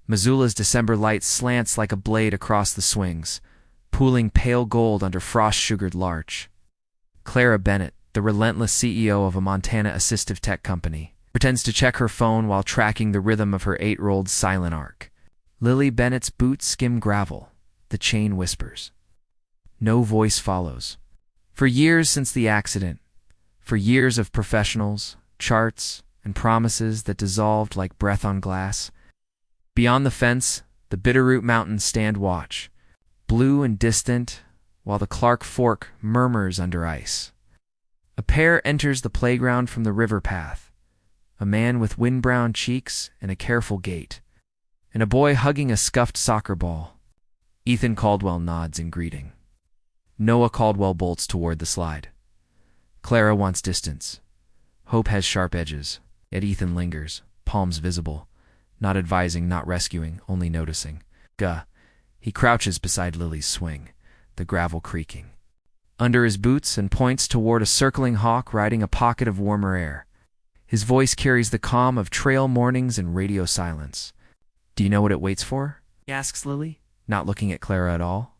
Missoula's December light slants like a blade across the swings, pooling pale gold under frost-sugared larch. Clara Bennett, the relentless CEO of a Montana assistive tech company, pretends to check her phone while tracking the rhythm of her 8-year-old's silent arc. Lily Bennett's boots skim gravel. The chain whispers. No voice follows. For years since the accident, for years of professionals, charts, and promises that dissolved like breath on glass, beyond the fence, the Bitterroot Mountains stand watch, blue and distant, while the Clark Fork murmurs under ice. A pair enters the playground from the river path, a man with wind-brown cheeks and a careful gait, and a boy hugging a scuffed soccer ball. Ethan Caldwell nods in greeting. Noah Caldwell bolts toward the slide. Clara wants distance. Hope has sharp edges, yet Ethan lingers, palms visible, not advising, not rescuing, only noticing. He crouches beside Lily's swing, the gravel creaking. Under his boots and points toward a circling hawk riding a pocket of warmer air. His voice carries the calm of trail mornings and radio silence. Do you know what it waits for? He asks Lily, not looking at Clara at all.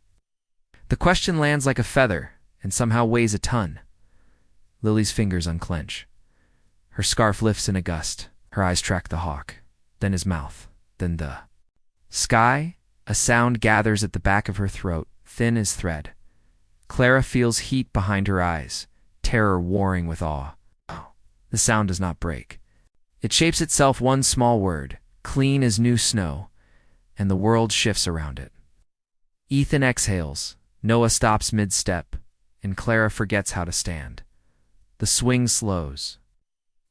The question lands like a feather and somehow weighs a ton. Lily's fingers unclench. Her scarf lifts in a gust. Her eyes track the hawk, then his mouth, then the sky. A sound gathers at the back of her throat, thin as thread. Clara feels heat behind her eyes, terror warring with awe. The sound does not break. It shapes itself one small word, clean as new snow, and the world shifts around it. Ethan exhales, Noah stops mid-step, and Clara forgets how to stand. The swing slows.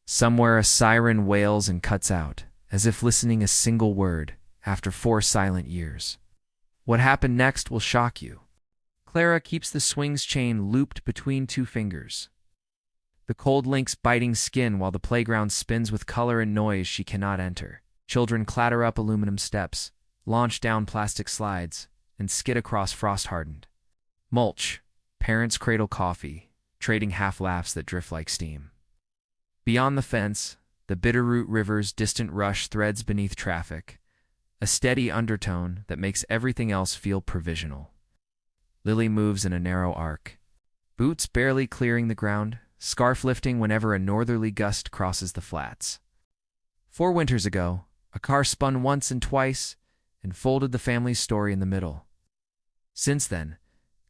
Somewhere a siren wails and cuts out, as if listening a single word, after 4 silent years. What happened next will shock you. Clara keeps the swing's chain looped between 2 fingers. The cold link's biting skin while the playground spins with color and noise she cannot enter. Children clatter up aluminum steps, launch down plastic slides, and skid across frost-hardened mulch. Parents cradle coffee, trading half-laughs that drift like steam. Beyond the fence, the Bitterroot River's distant rush threads beneath traffic, a steady undertone that makes everything else feel provisional. Lily moves in a narrow arc, boots barely clearing the ground, scarf lifting whenever a northerly gust crosses the flats. 4 winters ago, a car spun once and twice and folded the family's story in the middle. Since then,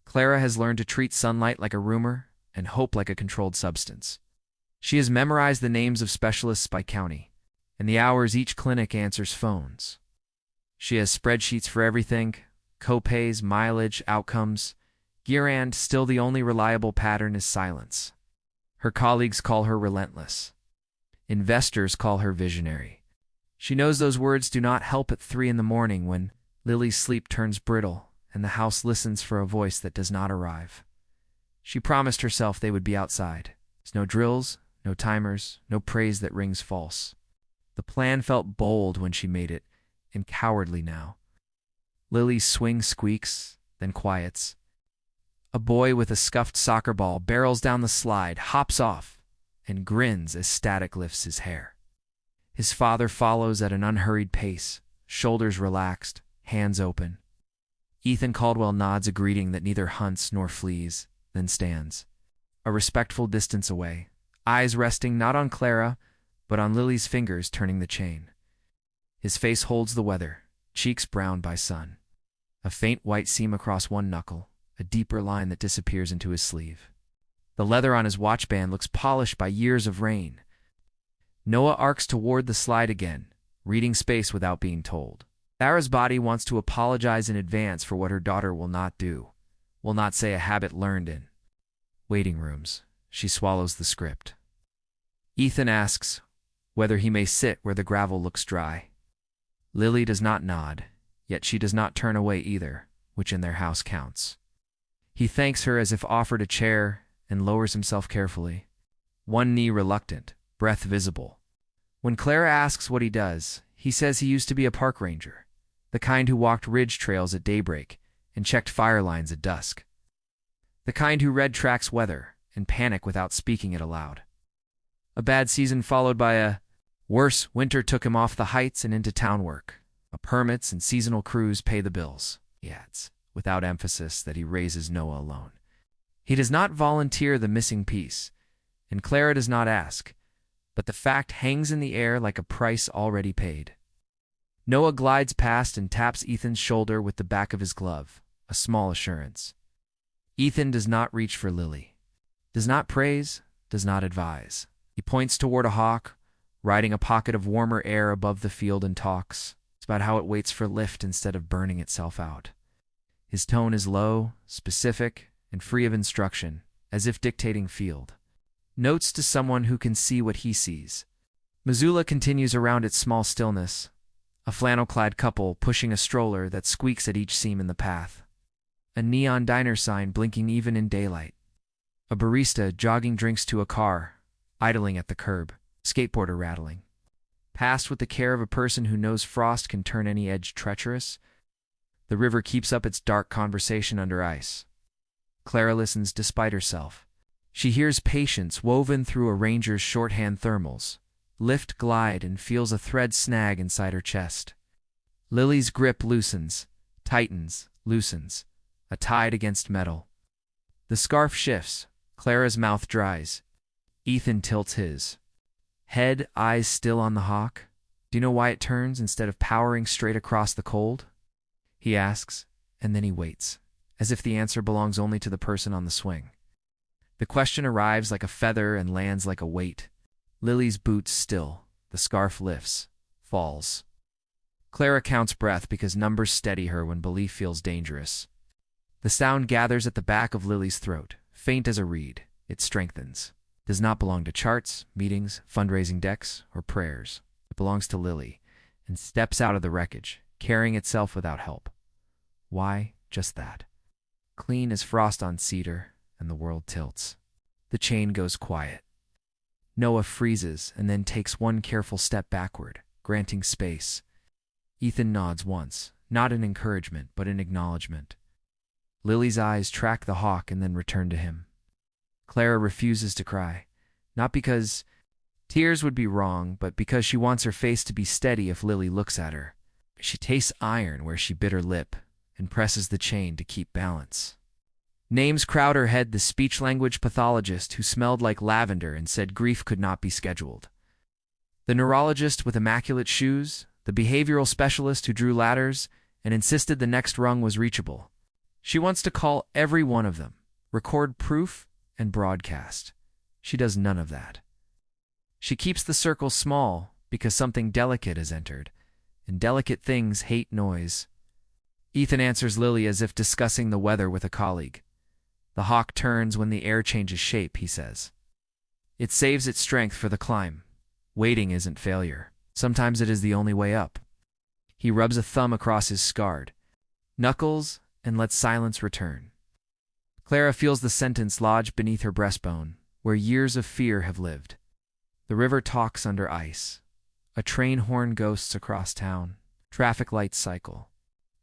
Clara has learned to treat sunlight like a rumor and hope like a controlled substance. She has memorized the names of specialists by county, and the hours each clinic answers phones. She has spreadsheets for everything, co-pays, mileage, outcomes. Year-end, still the only reliable pattern is silence. Her colleagues call her relentless. Investors call her visionary. She knows those words do not help at 3 in the morning when Lily's sleep turns brittle and the house listens for a voice that does not arrive. She promised herself they would be outside. There's no drills, no timers, no praise that rings false. The plan felt bold when she made it, and cowardly now. Lily's swing squeaks, then quiets. A boy with a scuffed soccer ball barrels down the slide, hops off, and grins as static lifts his hair. His father follows at an unhurried pace, shoulders relaxed, hands open. Ethan Caldwell nods a greeting that neither hunts nor flees, then stands, a respectful distance away, eyes resting not on Clara, but on Lily's fingers turning the chain. His face holds the weather, cheeks browned by sun. A faint white seam across one knuckle, a deeper line that disappears into his sleeve. The leather on his watch band looks polished by years of rain. Noah arcs toward the slide again, reading space without being told. Clara's body wants to apologize in advance for what her daughter will not do, will not say a habit learned in waiting rooms. She swallows the script. Ethan asks whether he may sit where the gravel looks dry. Lily does not nod, yet she does not turn away either, which in their house counts. He thanks her as if offered a chair and lowers himself carefully, one knee reluctant, breath visible. When Clara asks what he does, he says he used to be a park ranger, the kind who walked ridge trails at daybreak and checked fire lines at dusk, the kind who read tracks weather and panic without speaking it aloud. A bad season followed by a worse winter took him off the heights and into town work, a Permits and seasonal crews pay the bills, he adds, without emphasis that he raises Noah alone. He does not volunteer the missing piece, and Clara does not ask, but the fact hangs in the air like a price already paid. Noah glides past and taps Ethan's shoulder with the back of his glove, a small assurance. Ethan does not reach for Lily, does not praise, does not advise. He points toward a hawk, riding a pocket of warmer air above the field, and talks. It's about how it waits for lift instead of burning itself out. His tone is low, specific, and free of instruction, as if dictating field notes to someone who can see what he sees. Missoula continues around its small stillness, a flannel-clad couple pushing a stroller that squeaks at each seam in the path, a neon diner sign blinking even in daylight, a barista jogging drinks to a car, idling at the curb, skateboarder rattling. Past with the care of a person who knows frost can turn any edge treacherous, the river keeps up its dark conversation under ice. Clara listens despite herself. She hears patience woven through a ranger's shorthand thermals, lift glide, and feels a thread snag inside her chest. Lily's grip loosens, tightens, loosens, a tide against metal. The scarf shifts, Clara's mouth dries. Ethan tilts his head, eyes still on the hawk. Do you know why it turns instead of powering straight across the cold? He asks, and then he waits, as if the answer belongs only to the person on the swing. The question arrives like a feather and lands like a weight. Lily's boots still, the scarf lifts, falls. Clara counts breath because numbers steady her when belief feels dangerous. The sound gathers at the back of Lily's throat, faint as a reed. It strengthens. It does not belong to charts, meetings, fundraising decks, or prayers. It belongs to Lily, and steps out of the wreckage, carrying itself without help. Why? Just that. Clean as frost on cedar, and the world tilts. The chain goes quiet. Noah freezes and then takes one careful step backward, granting space. Ethan nods once, not in encouragement, but in acknowledgement. Lily's eyes track the hawk and then return to him. Clara refuses to cry, not because tears would be wrong, but because she wants her face to be steady if Lily looks at her. She tastes iron where she bit her lip and presses the chain to keep balance. Names crowd her head: the speech-language pathologist who smelled like lavender and said grief could not be scheduled, the neurologist with immaculate shoes, the behavioral specialist who drew ladders and insisted the next rung was reachable. She wants to call every one of them, record proof, and broadcast. She does none of that. She keeps the circle small because something delicate has entered, and delicate things hate noise. Ethan answers Lily as if discussing the weather with a colleague. The hawk turns when the air changes shape, he says. It saves its strength for the climb. Waiting isn't failure. Sometimes it is the only way up. He rubs a thumb across his scarred knuckles and lets silence return. Clara feels the sentence lodge beneath her breastbone, where years of fear have lived. The river talks under ice. A train horn ghosts across town. Traffic lights cycle.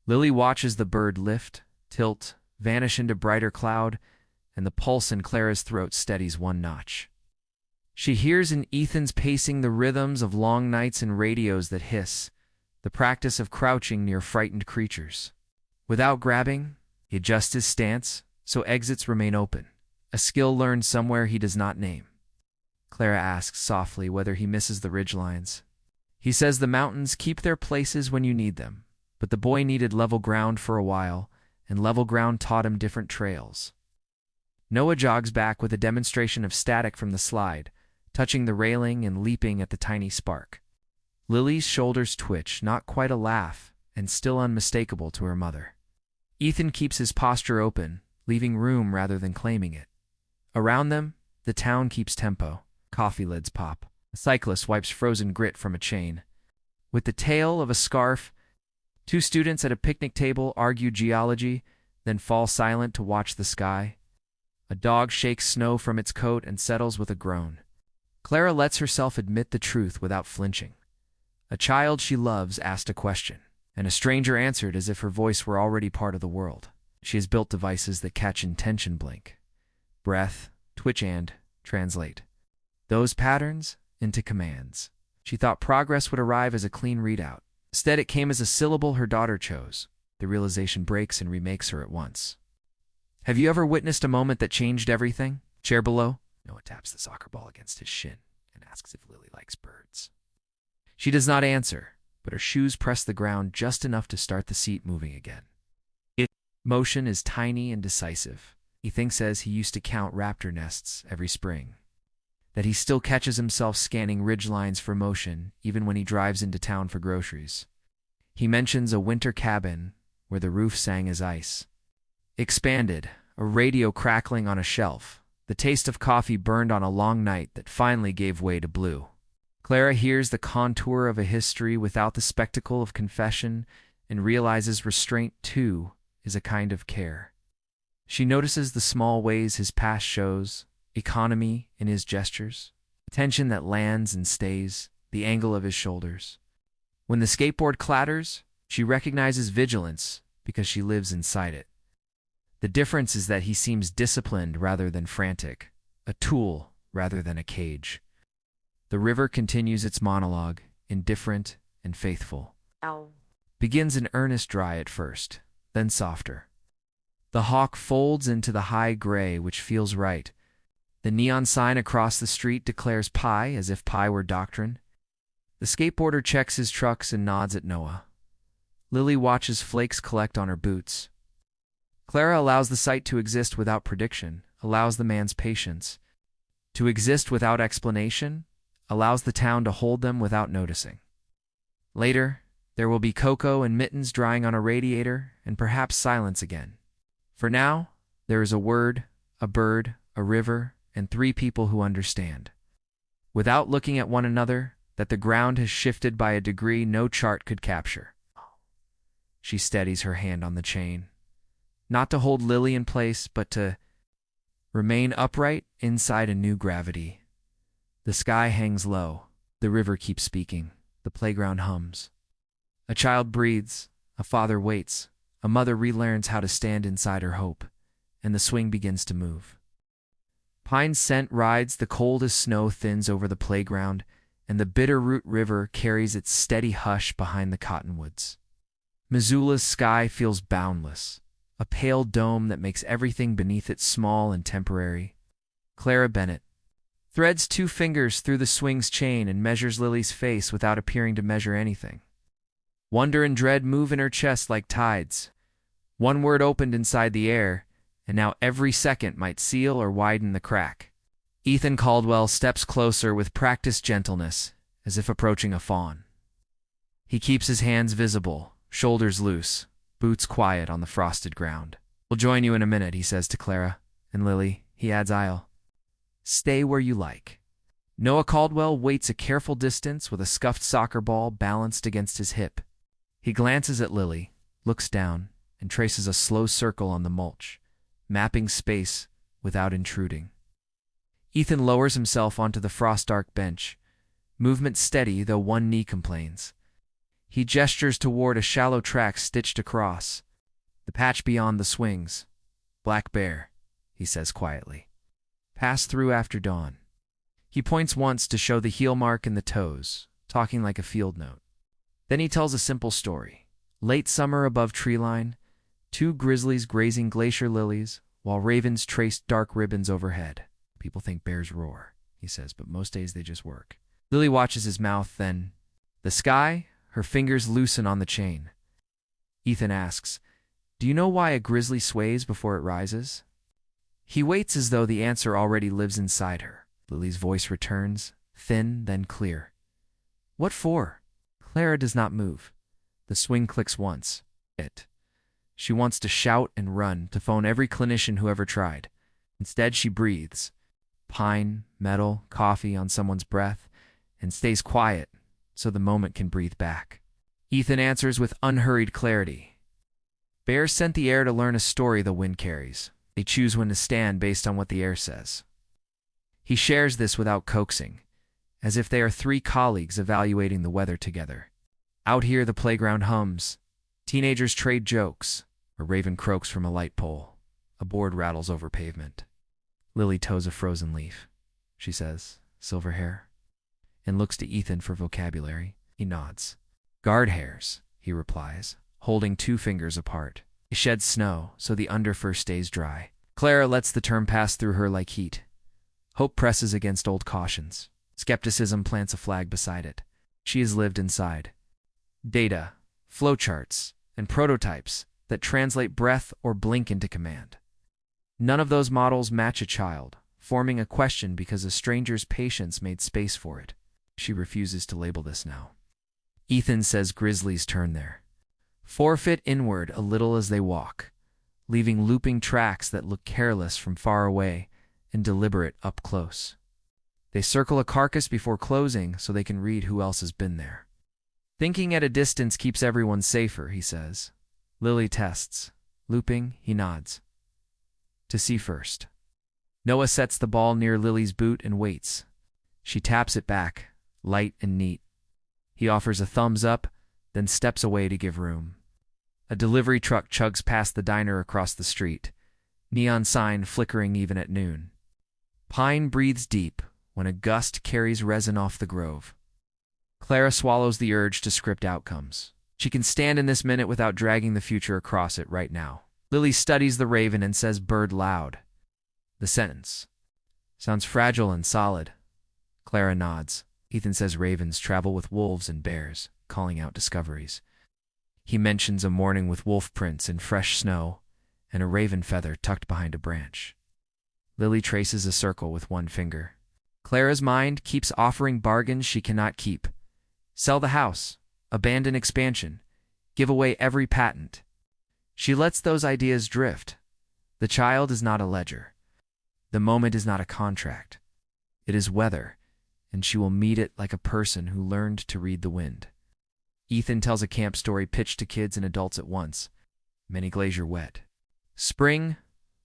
Lily watches the bird lift, tilt, vanish into brighter cloud, and the pulse in Clara's throat steadies one notch. She hears in Ethan's pacing the rhythms of long nights and radios that hiss, the practice of crouching near frightened creatures. Without grabbing, he adjusts his stance, so exits remain open, a skill learned somewhere he does not name. Clara asks softly whether he misses the ridgelines. He says the mountains keep their places when you need them, but the boy needed level ground for a while, and level ground taught him different trails. Noah jogs back with a demonstration of static from the slide, touching the railing and leaping at the tiny spark. Lily's shoulders twitch, not quite a laugh, and still unmistakable to her mother. Ethan keeps his posture open, leaving room rather than claiming it. Around them, the town keeps tempo. Coffee lids pop. A cyclist wipes frozen grit from a chain. With the tail of a scarf, two students at a picnic table argue geology, then fall silent to watch the sky. A dog shakes snow from its coat and settles with a groan. Clara lets herself admit the truth without flinching. A child she loves asked a question, and a stranger answered as if her voice were already part of the world. She has built devices that catch intention blink, breath, twitch, and translate those patterns into commands. She thought progress would arrive as a clean readout, Instead, it came as a syllable her daughter chose. The realization breaks and remakes her at once. Have you ever witnessed a moment that changed everything? Chair below? Noah taps the soccer ball against his shin and asks if Lily likes birds. She does not answer, but her shoes press the ground just enough to start the seat moving again. Its motion is tiny and decisive. He thinks as he used to count raptor nests every spring, that he still catches himself scanning ridgelines for motion even when he drives into town for groceries. He mentions a winter cabin where the roof sang as ice. Expanded, a radio crackling on a shelf, the taste of coffee burned on a long night that finally gave way to blue. Clara hears the contour of a history without the spectacle of confession and realizes restraint, too, is a kind of care. She notices the small ways his past shows, economy in his gestures, attention that lands and stays, the angle of his shoulders. When the skateboard clatters, she recognizes vigilance because she lives inside it. The difference is that he seems disciplined rather than frantic, a tool rather than a cage. The river continues its monologue, indifferent and faithful. Ow. Begins an earnest dry at first, then softer. The hawk folds into the high gray, which feels right. The neon sign across the street declares pie as if pie were doctrine. The skateboarder checks his trucks and nods at Noah. Lily watches flakes collect on her boots. Clara allows the sight to exist without prediction, allows the man's patience. To exist without explanation, allows the town to hold them without noticing. Later, there will be cocoa and mittens drying on a radiator, and perhaps silence again. For now, there is a word, a bird, a river, and 3 people who understand. Without looking at one another, that the ground has shifted by a degree no chart could capture. She steadies her hand on the chain. Not to hold Lily in place, but to remain upright inside a new gravity. The sky hangs low. The river keeps speaking. The playground hums. A child breathes. A father waits. A mother relearns how to stand inside her hope. And the swing begins to move. Pine's scent rides, the cold as snow thins over the playground, and the Bitterroot River carries its steady hush behind the cottonwoods. Missoula's sky feels boundless, a pale dome that makes everything beneath it small and temporary. Clara Bennett threads 2 fingers through the swing's chain and measures Lily's face without appearing to measure anything. Wonder and dread move in her chest like tides. One word opened inside the air, and now every second might seal or widen the crack. Ethan Caldwell steps closer with practiced gentleness, as if approaching a fawn. He keeps his hands visible, shoulders loose, boots quiet on the frosted ground. "We'll join you in a minute," he says to Clara. And Lily, he adds, "I'll stay where you like." Noah Caldwell waits a careful distance with a scuffed soccer ball balanced against his hip. He glances at Lily, looks down, and traces a slow circle on the mulch, mapping space without intruding. Ethan lowers himself onto the frost-dark bench, movement steady though one knee complains. He gestures toward a shallow track stitched across, the patch beyond the swings. "Black Bear," he says quietly. "Pass through after dawn." He points once to show the heel mark in the toes, talking like a field note. Then he tells a simple story. Late summer above treeline, 2 grizzlies grazing glacier lilies, while ravens traced dark ribbons overhead. "People think bears roar," he says, "but most days they just work." Lily watches his mouth, then the sky, her fingers loosen on the chain. Ethan asks, "Do you know why a grizzly sways before it rises?" He waits as though the answer already lives inside her. Lily's voice returns, thin, then clear. "What for?" Clara does not move. The swing clicks once. She wants to shout and run, to phone every clinician who ever tried. Instead, she breathes. Pine, metal, coffee on someone's breath, and stays quiet so the moment can breathe back. Ethan answers with unhurried clarity. "Bears sent the air to learn a story the wind carries. They choose when to stand based on what the air says." He shares this without coaxing, as if they are 3 colleagues evaluating the weather together. Out here, the playground hums. Teenagers trade jokes. A raven croaks from a light pole. A board rattles over pavement. Lily toes a frozen leaf, she says, silver hair, and looks to Ethan for vocabulary. He nods. Guard hairs, he replies, holding 2 fingers apart. They shed snow, so the underfur stays dry. Clara lets the term pass through her like heat. Hope presses against old cautions. Skepticism plants a flag beside it. She has lived inside. Data, flowcharts, and prototypes that translate breath or blink into command. None of those models match a child, forming a question because a stranger's patience made space for it. She refuses to label this now. Ethan says grizzlies turn there. Forefit inward a little as they walk, leaving looping tracks that look careless from far away and deliberate up close. They circle a carcass before closing so they can read who else has been there. Thinking at a distance keeps everyone safer, he says. Lily tests. Looping, he nods. To see first. Noah sets the ball near Lily's boot and waits. She taps it back, light and neat. He offers a thumbs up, then steps away to give room. A delivery truck chugs past the diner across the street, neon sign flickering even at noon. Pine breathes deep when a gust carries resin off the grove. Clara swallows the urge to script outcomes. She can stand in this minute without dragging the future across it right now. Lily studies the raven and says bird loud. The sentence sounds fragile and solid. Clara nods. Ethan says ravens travel with wolves and bears, calling out discoveries. He mentions a morning with wolf prints in fresh snow and a raven feather tucked behind a branch. Lily traces a circle with 1 finger. Clara's mind keeps offering bargains she cannot keep. Sell the house, abandon expansion, give away every patent. She lets those ideas drift. The child is not a ledger. The moment is not a contract. It is weather, and she will meet it like a person who learned to read the wind. Ethan tells a camp story pitched to kids and adults at once. Many glacier wet. Spring,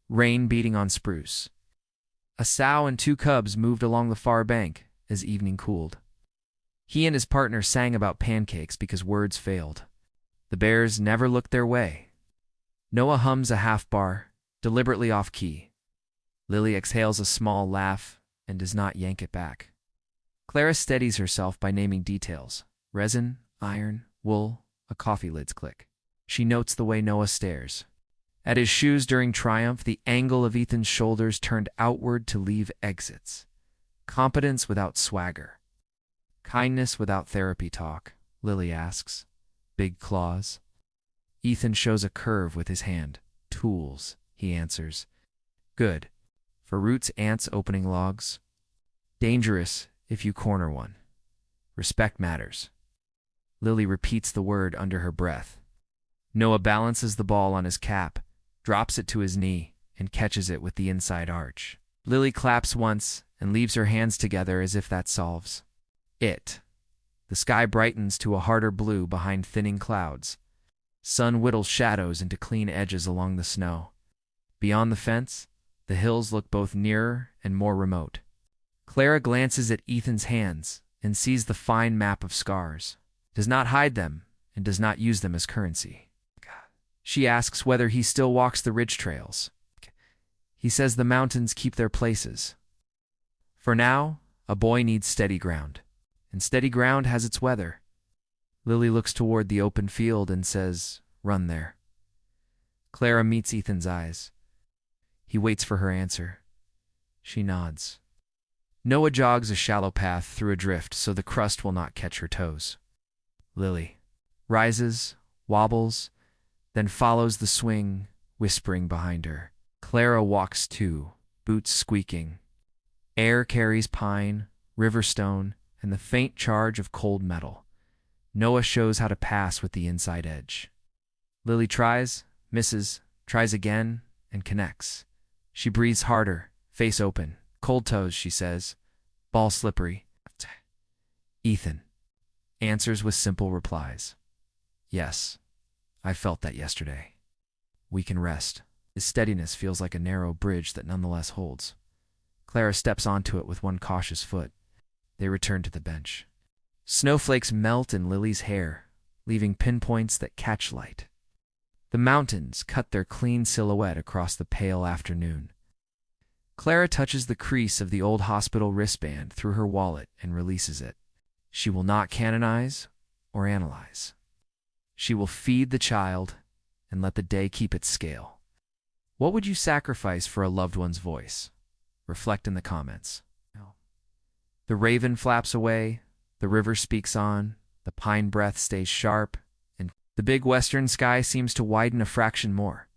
rain beating on spruce. A sow and 2 cubs moved along the far bank as evening cooled. He and his partner sang about pancakes because words failed. The bears never looked their way. Noah hums a half-bar, deliberately off-key. Lily exhales a small laugh and does not yank it back. Clara steadies herself by naming details. Resin, iron, wool, a coffee lid's click. She notes the way Noah stares. At his shoes during triumph, the angle of Ethan's shoulders turned outward to leave exits. Competence without swagger. Kindness without therapy talk, Lily asks. Big claws. Ethan shows a curve with his hand. Tools, he answers. Good. For roots, ants opening logs. Dangerous if you corner one. Respect matters. Lily repeats the word under her breath. Noah balances the ball on his cap, drops it to his knee, and catches it with the inside arch. Lily claps once and leaves her hands together as if that solves it. The sky brightens to a harder blue behind thinning clouds. Sun whittles shadows into clean edges along the snow. Beyond the fence, the hills look both nearer and more remote. Clara glances at Ethan's hands and sees the fine map of scars, does not hide them, and does not use them as currency. She asks whether he still walks the ridge trails. He says the mountains keep their places. For now, a boy needs steady ground, and steady ground has its weather. Lily looks toward the open field and says, "Run there." Clara meets Ethan's eyes. He waits for her answer. She nods. Noah jogs a shallow path through a drift so the crust will not catch her toes. Lily rises, wobbles, then follows the swing, whispering behind her. Clara walks too, boots squeaking. Air carries pine, river stone, and the faint charge of cold metal. Noah shows how to pass with the inside edge. Lily tries, misses, tries again, and connects. She breathes harder, face open. Cold toes, she says. Ball slippery. Ethan answers with simple replies. Yes, I felt that yesterday. We can rest. His steadiness feels like a narrow bridge that nonetheless holds. Clara steps onto it with one cautious foot. They return to the bench. Snowflakes melt in Lily's hair, leaving pinpoints that catch light. The mountains cut their clean silhouette across the pale afternoon. Clara touches the crease of the old hospital wristband through her wallet and releases it. She will not canonize or analyze. She will feed the child and let the day keep its scale. What would you sacrifice for a loved one's voice? Reflect in the comments. The raven flaps away, the river speaks on, the pine breath stays sharp, and the big western sky seems to widen a fraction more.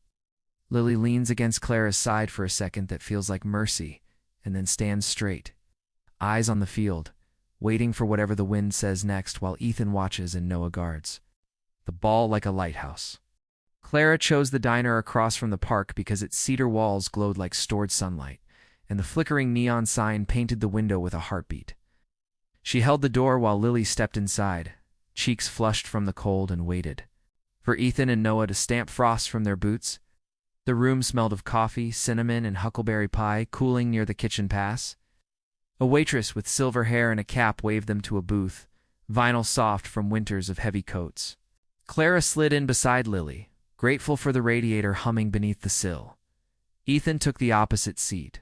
Lily leans against Clara's side for a second that feels like mercy, and then stands straight, eyes on the field, waiting for whatever the wind says next while Ethan watches and Noah guards. The ball like a lighthouse. Clara chose the diner across from the park because its cedar walls glowed like stored sunlight, and the flickering neon sign painted the window with a heartbeat. She held the door while Lily stepped inside, cheeks flushed from the cold, and waited for Ethan and Noah to stamp frost from their boots. The room smelled of coffee, cinnamon, and huckleberry pie cooling near the kitchen pass. A waitress with silver hair and a cap waved them to a booth, vinyl soft from winters of heavy coats. Clara slid in beside Lily, grateful for the radiator humming beneath the sill. Ethan took the opposite seat.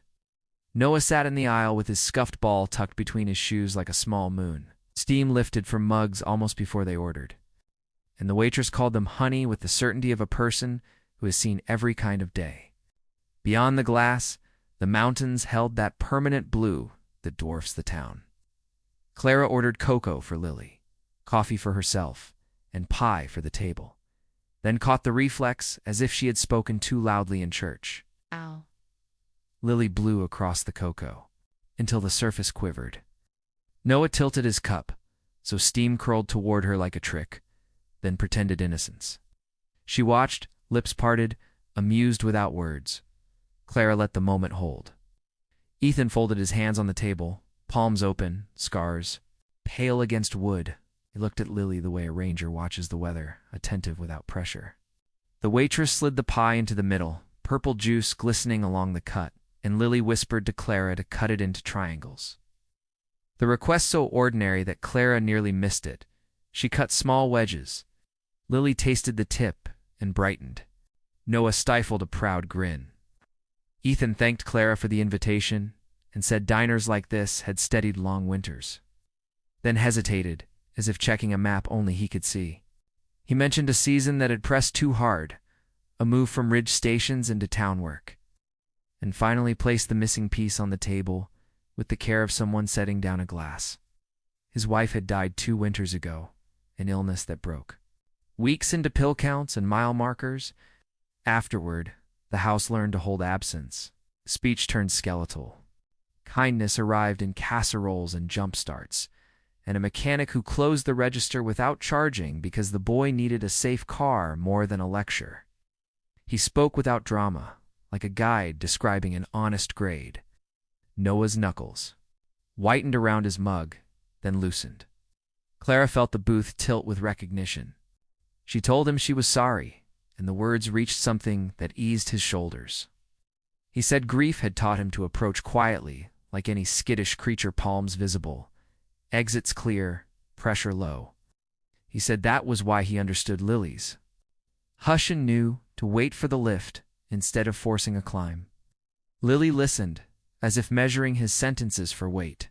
Noah sat in the aisle with his scuffed ball tucked between his shoes like a small moon. Steam lifted from mugs almost before they ordered, and the waitress called them honey with the certainty of a person who has seen every kind of day. Beyond the glass, the mountains held that permanent blue that dwarfs the town. Clara ordered cocoa for Lily, coffee for herself, and pie for the table, then caught the reflex as if she had spoken too loudly in church. Ow. Lily blew across the cocoa until the surface quivered. Noah tilted his cup, so steam curled toward her like a trick, then pretended innocence. She watched, lips parted, amused without words. Clara let the moment hold. Ethan folded his hands on the table, palms open, scars, pale against wood. He looked at Lily the way a ranger watches the weather, attentive without pressure. The waitress slid the pie into the middle, purple juice glistening along the cut, and Lily whispered to Clara to cut it into triangles. The request so ordinary that Clara nearly missed it. She cut small wedges. Lily tasted the tip and brightened. Noah stifled a proud grin. Ethan thanked Clara for the invitation and said diners like this had steadied long winters, then hesitated, as if checking a map only he could see. He mentioned a season that had pressed too hard, a move from ridge stations into town work, and finally placed the missing piece on the table with the care of someone setting down a glass. His wife had died 2 winters ago, an illness that broke. Weeks into pill counts and mile markers, afterward, the house learned to hold absence. Speech turned skeletal. Kindness arrived in casseroles and jump starts, and a mechanic who closed the register without charging because the boy needed a safe car more than a lecture. He spoke without drama, like a guide describing an honest grade. Noah's knuckles whitened around his mug, then loosened. Clara felt the booth tilt with recognition. She told him she was sorry, and the words reached something that eased his shoulders. He said grief had taught him to approach quietly, like any skittish creature, palms visible, exits clear, pressure low. He said that was why he understood Lily's. Hush and knew to wait for the lift instead of forcing a climb. Lily listened, as if measuring his sentences for weight.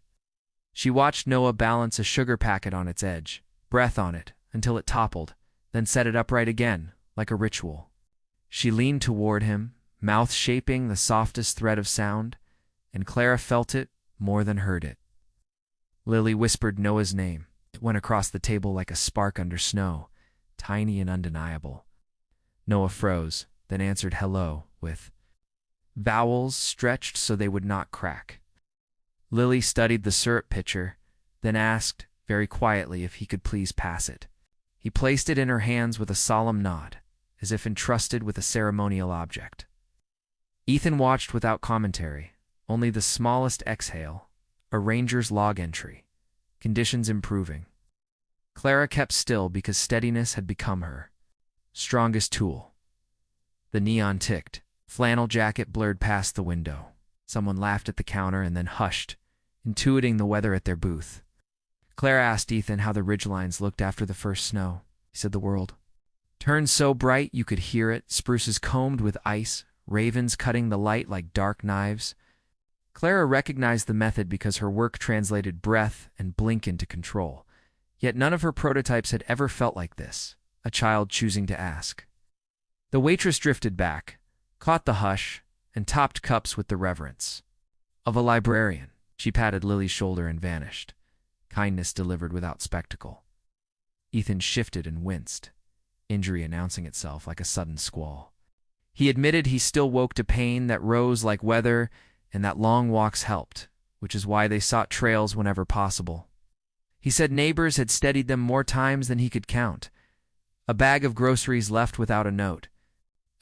She watched Noah balance a sugar packet on its edge, breath on it, until it toppled, then set it upright again, like a ritual. She leaned toward him, mouth shaping the softest thread of sound, and Clara felt it more than heard it. Lily whispered Noah's name. It went across the table like a spark under snow, tiny and undeniable. Noah froze, then answered hello with vowels stretched so they would not crack. Lily studied the syrup pitcher, then asked, very quietly, if he could please pass it. He placed it in her hands with a solemn nod, as if entrusted with a ceremonial object. Ethan watched without commentary, only the smallest exhale, a ranger's log entry, conditions improving. Clara kept still because steadiness had become her strongest tool. The neon ticked. Flannel jacket blurred past the window. Someone laughed at the counter and then hushed, intuiting the weather at their booth. Clara asked Ethan how the ridgelines looked after the first snow. He said the world turned so bright you could hear it, spruces combed with ice, ravens cutting the light like dark knives. Clara recognized the method because her work translated breath and blink into control, Yet none of her prototypes had ever felt like this, a child choosing to ask. The waitress drifted back, caught the hush, and topped cups with the reverence of a librarian. She patted Lily's shoulder and vanished, kindness delivered without spectacle. Ethan shifted and winced, injury announcing itself like a sudden squall. He admitted he still woke to pain that rose like weather, and that long walks helped, which is why they sought trails whenever possible. He said neighbors had steadied them more times than he could count. A bag of groceries left without a note,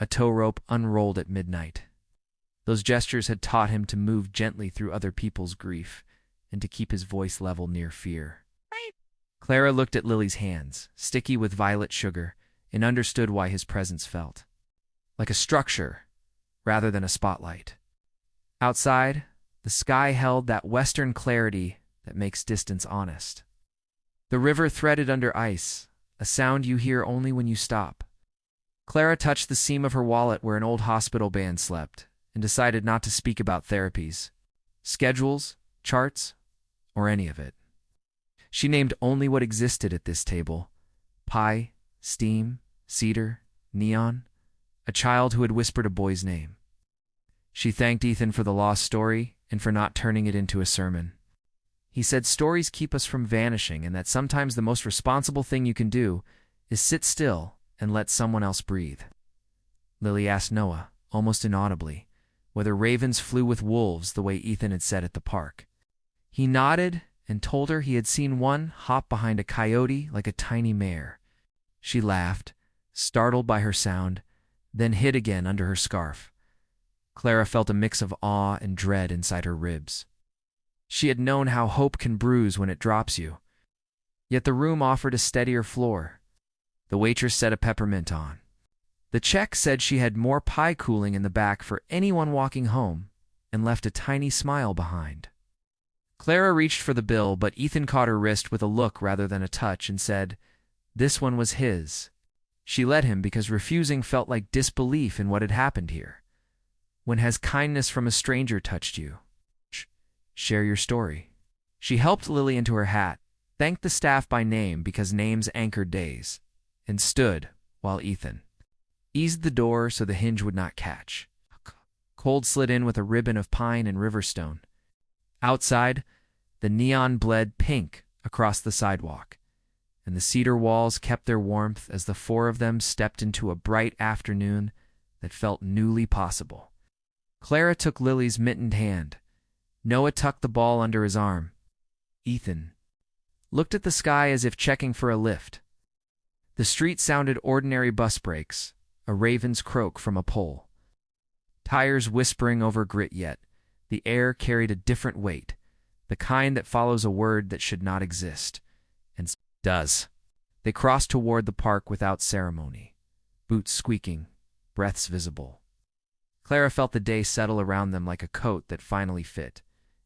a tow rope unrolled at midnight. Those gestures had taught him to move gently through other people's grief and to keep his voice level near fear. Clara looked at Lily's hands, sticky with violet sugar, and understood why his presence felt like a structure rather than a spotlight. Outside, the sky held that western clarity that makes distance honest. The river threaded under ice, a sound you hear only when you stop. Clara touched the seam of her wallet where an old hospital band slept and decided not to speak about therapies, schedules, charts, or any of it. She named only what existed at this table: pie, steam, cedar, neon, a child who had whispered a boy's name. She thanked Ethan for the lost story and for not turning it into a sermon. He said stories keep us from vanishing and that sometimes the most responsible thing you can do is sit still and let someone else breathe. Lily asked Noah, almost inaudibly, whether ravens flew with wolves the way Ethan had said at the park. He nodded and told her he had seen one hop behind a coyote like a tiny mare. She laughed, startled by her sound, then hid again under her scarf. Clara felt a mix of awe and dread inside her ribs. She had known how hope can bruise when it drops you. Yet the room offered a steadier floor. The waitress set a peppermint on. The check said she had more pie cooling in the back for anyone walking home, and left a tiny smile behind. Clara reached for the bill, but Ethan caught her wrist with a look rather than a touch and said, this one was his. She let him because refusing felt like disbelief in what had happened here. When has kindness from a stranger touched you? Share your story. She helped Lily into her hat, thanked the staff by name because names anchored days, and stood while Ethan eased the door so the hinge would not catch. Cold slid in with a ribbon of pine and riverstone. Outside, the neon bled pink across the sidewalk, and the cedar walls kept their warmth as the four of them stepped into a bright afternoon that felt newly possible. Clara took Lily's mittened hand. Noah tucked the ball under his arm. Ethan looked at the sky as if checking for a lift. The street sounded ordinary bus brakes, a raven's croak from a pole. Tires whispering over grit, yet the air carried a different weight, the kind that follows a word that should not exist, and does. They crossed toward the park without ceremony, boots squeaking, breaths visible. Clara felt the day settle around them like a coat that finally fit,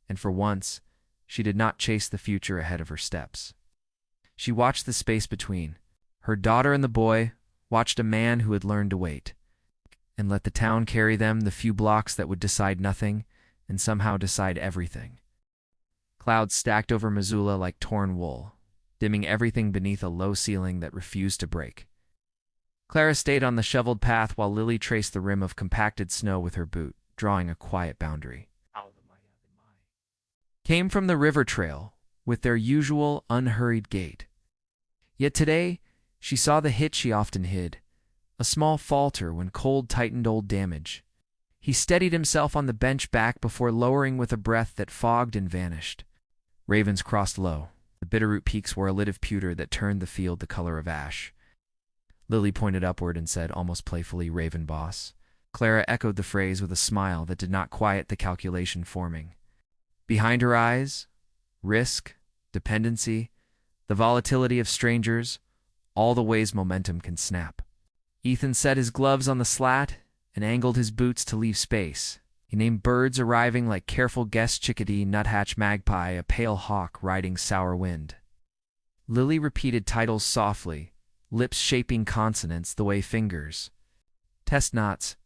and for once, she did not chase the future ahead of her steps. She watched the space between. Her daughter and the boy watched a man who had learned to wait, and let the town carry them the few blocks that would decide nothing and somehow decide everything. Clouds stacked over Missoula like torn wool, dimming everything beneath a low ceiling that refused to break. Clara stayed on the shoveled path while Lily traced the rim of compacted snow with her boot, drawing a quiet boundary. Came from the river trail, with their usual unhurried gait. Yet today, she saw the hit she often hid, a small falter when cold tightened old damage. He steadied himself on the bench back before lowering with a breath that fogged and vanished. Ravens crossed low. The Bitterroot peaks wore a lid of pewter that turned the field the color of ash. Lily pointed upward and said almost playfully, "Raven boss." Clara echoed the phrase with a smile that did not quiet the calculation forming. Behind her eyes, risk, dependency, the volatility of strangers, all the ways momentum can snap. Ethan set his gloves on the slat and angled his boots to leave space. He named birds arriving like careful guest chickadee, nuthatch magpie, a pale hawk riding sour wind. Lily repeated titles softly, lips shaping consonants the way fingers. Test knots,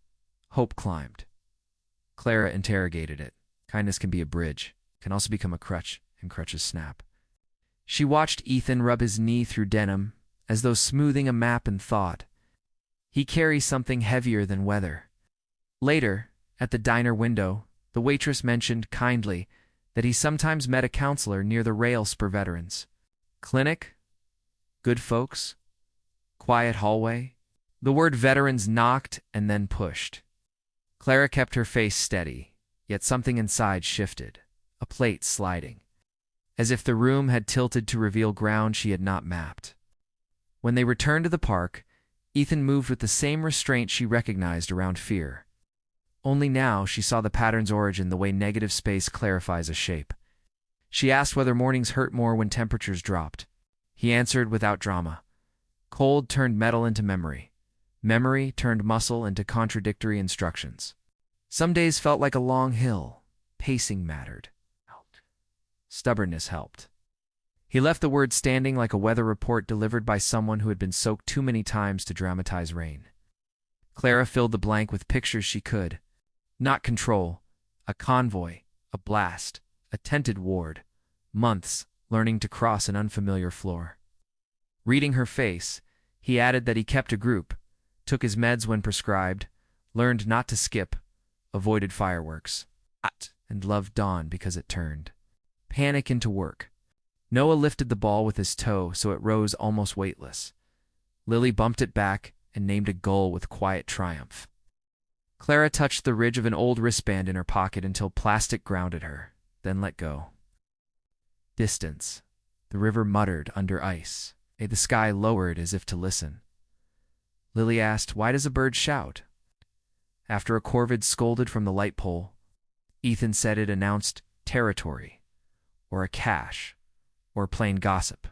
hope climbed. Clara interrogated it. Kindness can be a bridge, can also become a crutch, and crutches snap. She watched Ethan rub his knee through denim, as though smoothing a map, and thought, he carries something heavier than weather. Later, at the diner window, the waitress mentioned kindly that he sometimes met a counselor near the rails for veterans. Clinic? Good folks? Quiet hallway? The word veterans knocked and then pushed. Clara kept her face steady, yet something inside shifted, a plate sliding, as if the room had tilted to reveal ground she had not mapped. When they returned to the park, Ethan moved with the same restraint she recognized around fear. Only now she saw the pattern's origin the way negative space clarifies a shape. She asked whether mornings hurt more when temperatures dropped. He answered without drama. Cold turned metal into memory. Memory turned muscle into contradictory instructions. Some days felt like a long hill. Pacing mattered. Stubbornness helped. He left the word standing like a weather report delivered by someone who had been soaked too many times to dramatize rain. Clara filled the blank with pictures she could. Not control, a convoy, a blast, a tented ward, months learning to cross an unfamiliar floor. Reading her face, he added that he kept a group, took his meds when prescribed, learned not to skip, avoided fireworks, and loved dawn because it turned panic into work. Noah lifted the ball with his toe so it rose almost weightless. Lily bumped it back and named a goal with quiet triumph. Clara touched the ridge of an old wristband in her pocket until plastic grounded her, then let go. Distance. The river muttered under ice. The sky lowered as if to listen. Lily asked, "Why does a bird shout?" After a corvid scolded from the light pole, Ethan said it announced territory, or a cache, or plain gossip.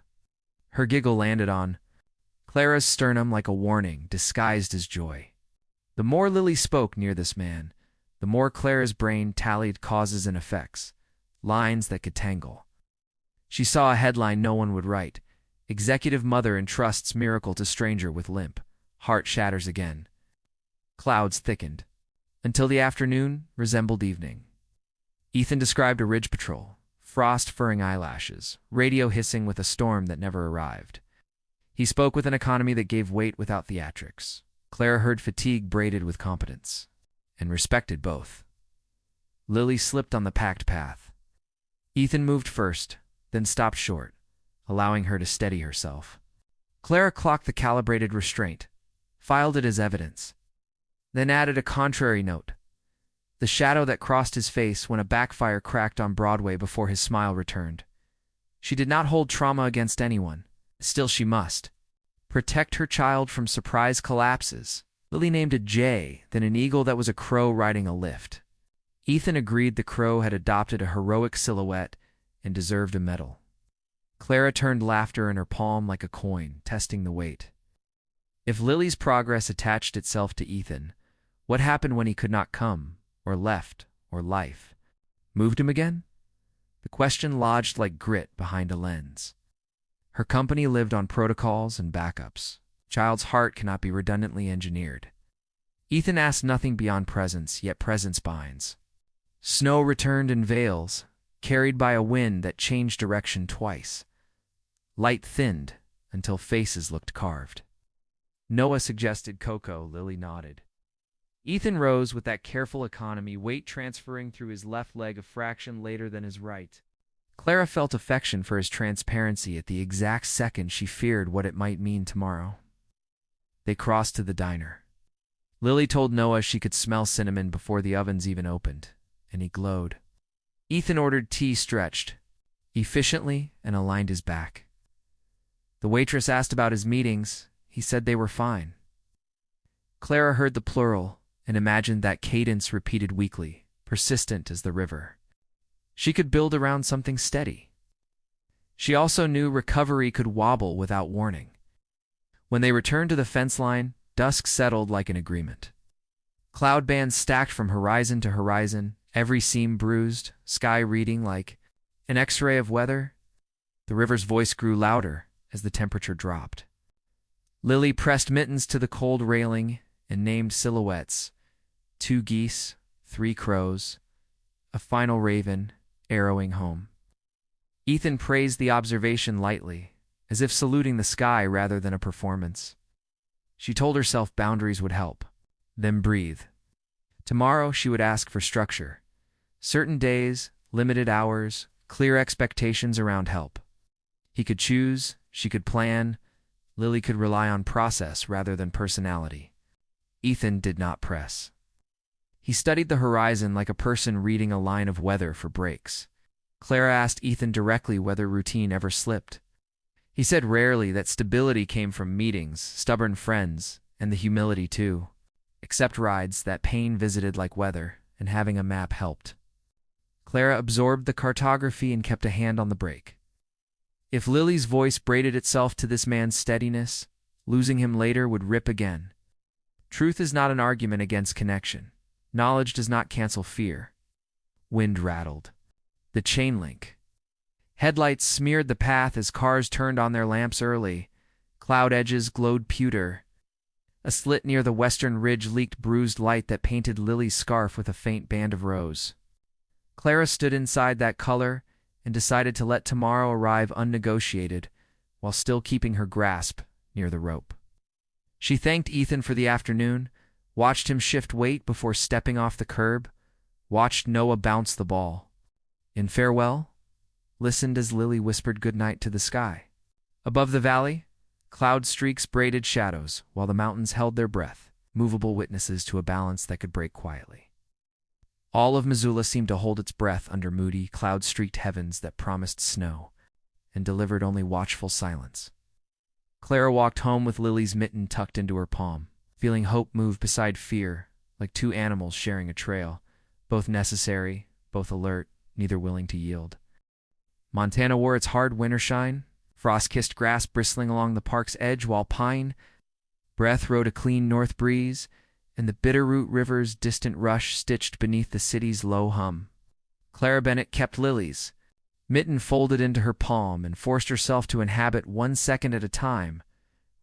Her giggle landed on Clara's sternum like a warning disguised as joy. The more Lily spoke near this man, the more Clara's brain tallied causes and effects, lines that could tangle. She saw a headline no one would write. Executive mother entrusts miracle to stranger with limp. Heart shatters again. Clouds thickened, until the afternoon resembled evening. Ethan described a ridge patrol, frost furring eyelashes, radio hissing with a storm that never arrived. He spoke with an economy that gave weight without theatrics. Clara heard fatigue braided with competence, and respected both. Lily slipped on the packed path. Ethan moved first, then stopped short, allowing her to steady herself. Clara clocked the calibrated restraint, filed it as evidence, then added a contrary note, the shadow that crossed his face when a backfire cracked on Broadway before his smile returned. She did not hold trauma against anyone. Still she must protect her child from surprise collapses. Lily named a jay, then an eagle that was a crow riding a lift. Ethan agreed the crow had adopted a heroic silhouette and deserved a medal. Clara turned laughter in her palm like a coin, testing the weight. If Lily's progress attached itself to Ethan, what happened when he could not come, or left, or life? Moved him again? The question lodged like grit behind a lens. Her company lived on protocols and backups. Child's heart cannot be redundantly engineered. Ethan asked nothing beyond presence, yet presence binds. Snow returned in veils, carried by a wind that changed direction twice. Light thinned until faces looked carved. Noah suggested cocoa. Lily nodded. Ethan rose with that careful economy, weight transferring through his left leg a fraction later than his right. Clara felt affection for his transparency at the exact second she feared what it might mean tomorrow. They crossed to the diner. Lily told Noah she could smell cinnamon before the ovens even opened, and he glowed. Ethan ordered tea stretched efficiently and aligned his back. The waitress asked about his meetings. He said they were fine. Clara heard the plural and imagined that cadence repeated weekly, persistent as the river. She could build around something steady. She also knew recovery could wobble without warning. When they returned to the fence line, dusk settled like an agreement. Cloud bands stacked from horizon to horizon, every seam bruised, sky reading like an X-ray of weather. The river's voice grew louder as the temperature dropped. Lily pressed mittens to the cold railing and named silhouettes: 2 geese, 3 crows, a final raven arrowing home. Ethan praised the observation lightly, as if saluting the sky rather than a performance. She told herself boundaries would help. Then breathe. Tomorrow she would ask for structure. Certain days, limited hours, clear expectations around help. He could choose, she could plan, Lily could rely on process rather than personality. Ethan did not press. He studied the horizon like a person reading a line of weather for breaks. Clara asked Ethan directly whether routine ever slipped. He said rarely that stability came from meetings, stubborn friends, and the humility too. Except rides that pain visited like weather, and having a map helped. Clara absorbed the cartography and kept a hand on the brake. If Lily's voice braided itself to this man's steadiness, losing him later would rip again. Truth is not an argument against connection. Knowledge does not cancel fear. Wind rattled. The chain link. Headlights smeared the path as cars turned on their lamps early. Cloud edges glowed pewter. A slit near the western ridge leaked bruised light that painted Lily's scarf with a faint band of rose. Clara stood inside that color and decided to let tomorrow arrive unnegotiated while still keeping her grasp near the rope. She thanked Ethan for the afternoon, watched him shift weight before stepping off the curb, watched Noah bounce the ball. In farewell, listened as Lily whispered goodnight to the sky. Above the valley, cloud streaks braided shadows while the mountains held their breath, movable witnesses to a balance that could break quietly. All of Missoula seemed to hold its breath under moody, cloud-streaked heavens that promised snow and delivered only watchful silence. Clara walked home with Lily's mitten tucked into her palm, feeling hope move beside fear, like two animals sharing a trail, both necessary, both alert, neither willing to yield. Montana wore its hard winter shine, frost-kissed grass bristling along the park's edge while pine breath rode a clean north breeze, and the Bitterroot River's distant rush stitched beneath the city's low hum. Clara Bennett kept Lily's mitten folded into her palm and forced herself to inhabit 1 second at a time,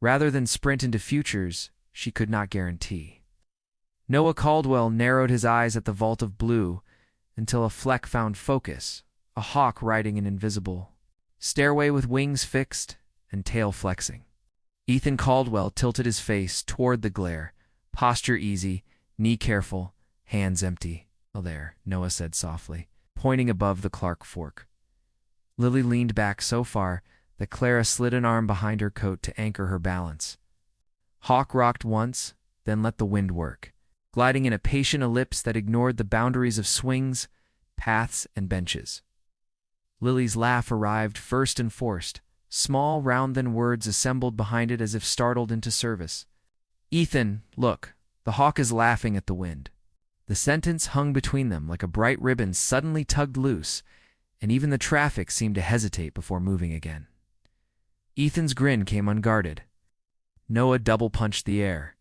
rather than sprint into futures she could not guarantee. Noah Caldwell narrowed his eyes at the vault of blue until a fleck found focus, a hawk riding an invisible stairway with wings fixed and tail flexing. Ethan Caldwell tilted his face toward the glare, posture easy, knee careful, hands empty. "Oh, there," Noah said softly, pointing above the Clark Fork. Lily leaned back so far that Clara slid an arm behind her coat to anchor her balance. Hawk rocked once, then let the wind work, gliding in a patient ellipse that ignored the boundaries of swings, paths, and benches. Lily's laugh arrived first and forced, small, round-than words assembled behind it as if startled into service. "Ethan, look, the hawk is laughing at the wind." The sentence hung between them like a bright ribbon suddenly tugged loose, and even the traffic seemed to hesitate before moving again. Ethan's grin came unguarded. Noah double-punched the air.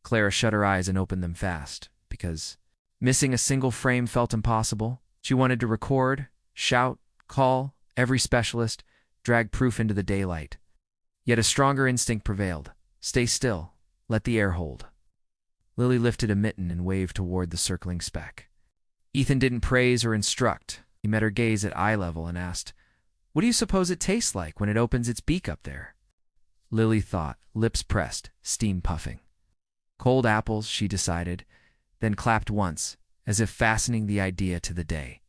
Clara shut her eyes and opened them fast, because missing a single frame felt impossible. She wanted to record, shout, call, every specialist, drag proof into the daylight. Yet a stronger instinct prevailed. Stay still. Let the air hold. Lily lifted a mitten and waved toward the circling speck. Ethan didn't praise or instruct. He met her gaze at eye level and asked, "What do you suppose it tastes like when it opens its beak up there?" Lily thought, lips pressed, steam puffing. Cold apples, she decided, then clapped once, as if fastening the idea to the day.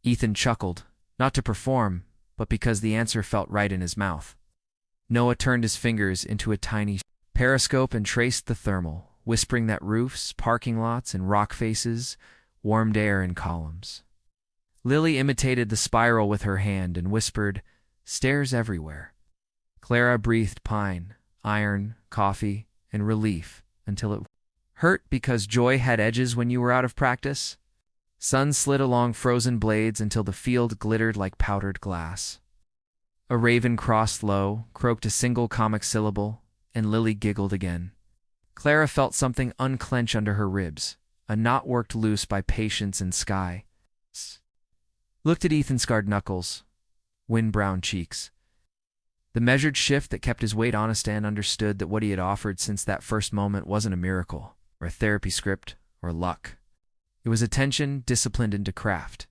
Ethan chuckled, not to perform, but because the answer felt right in his mouth. Noah turned his fingers into a tiny periscope and traced the thermal, whispering that roofs, parking lots, and rock faces warmed air in columns. Lily imitated the spiral with her hand and whispered, "Stairs everywhere." Clara breathed pine, iron, coffee, and relief until it hurt because joy had edges when you were out of practice. Sun slid along frozen blades until the field glittered like powdered glass. A raven crossed low, croaked a single comic syllable, and Lily giggled again. Clara felt something unclench under her ribs, a knot worked loose by patience and sky. Looked at Ethan's scarred knuckles, wind-brown cheeks. The measured shift that kept his weight honest and understood that what he had offered since that first moment wasn't a miracle, or a therapy script, or luck. It was attention disciplined into craft.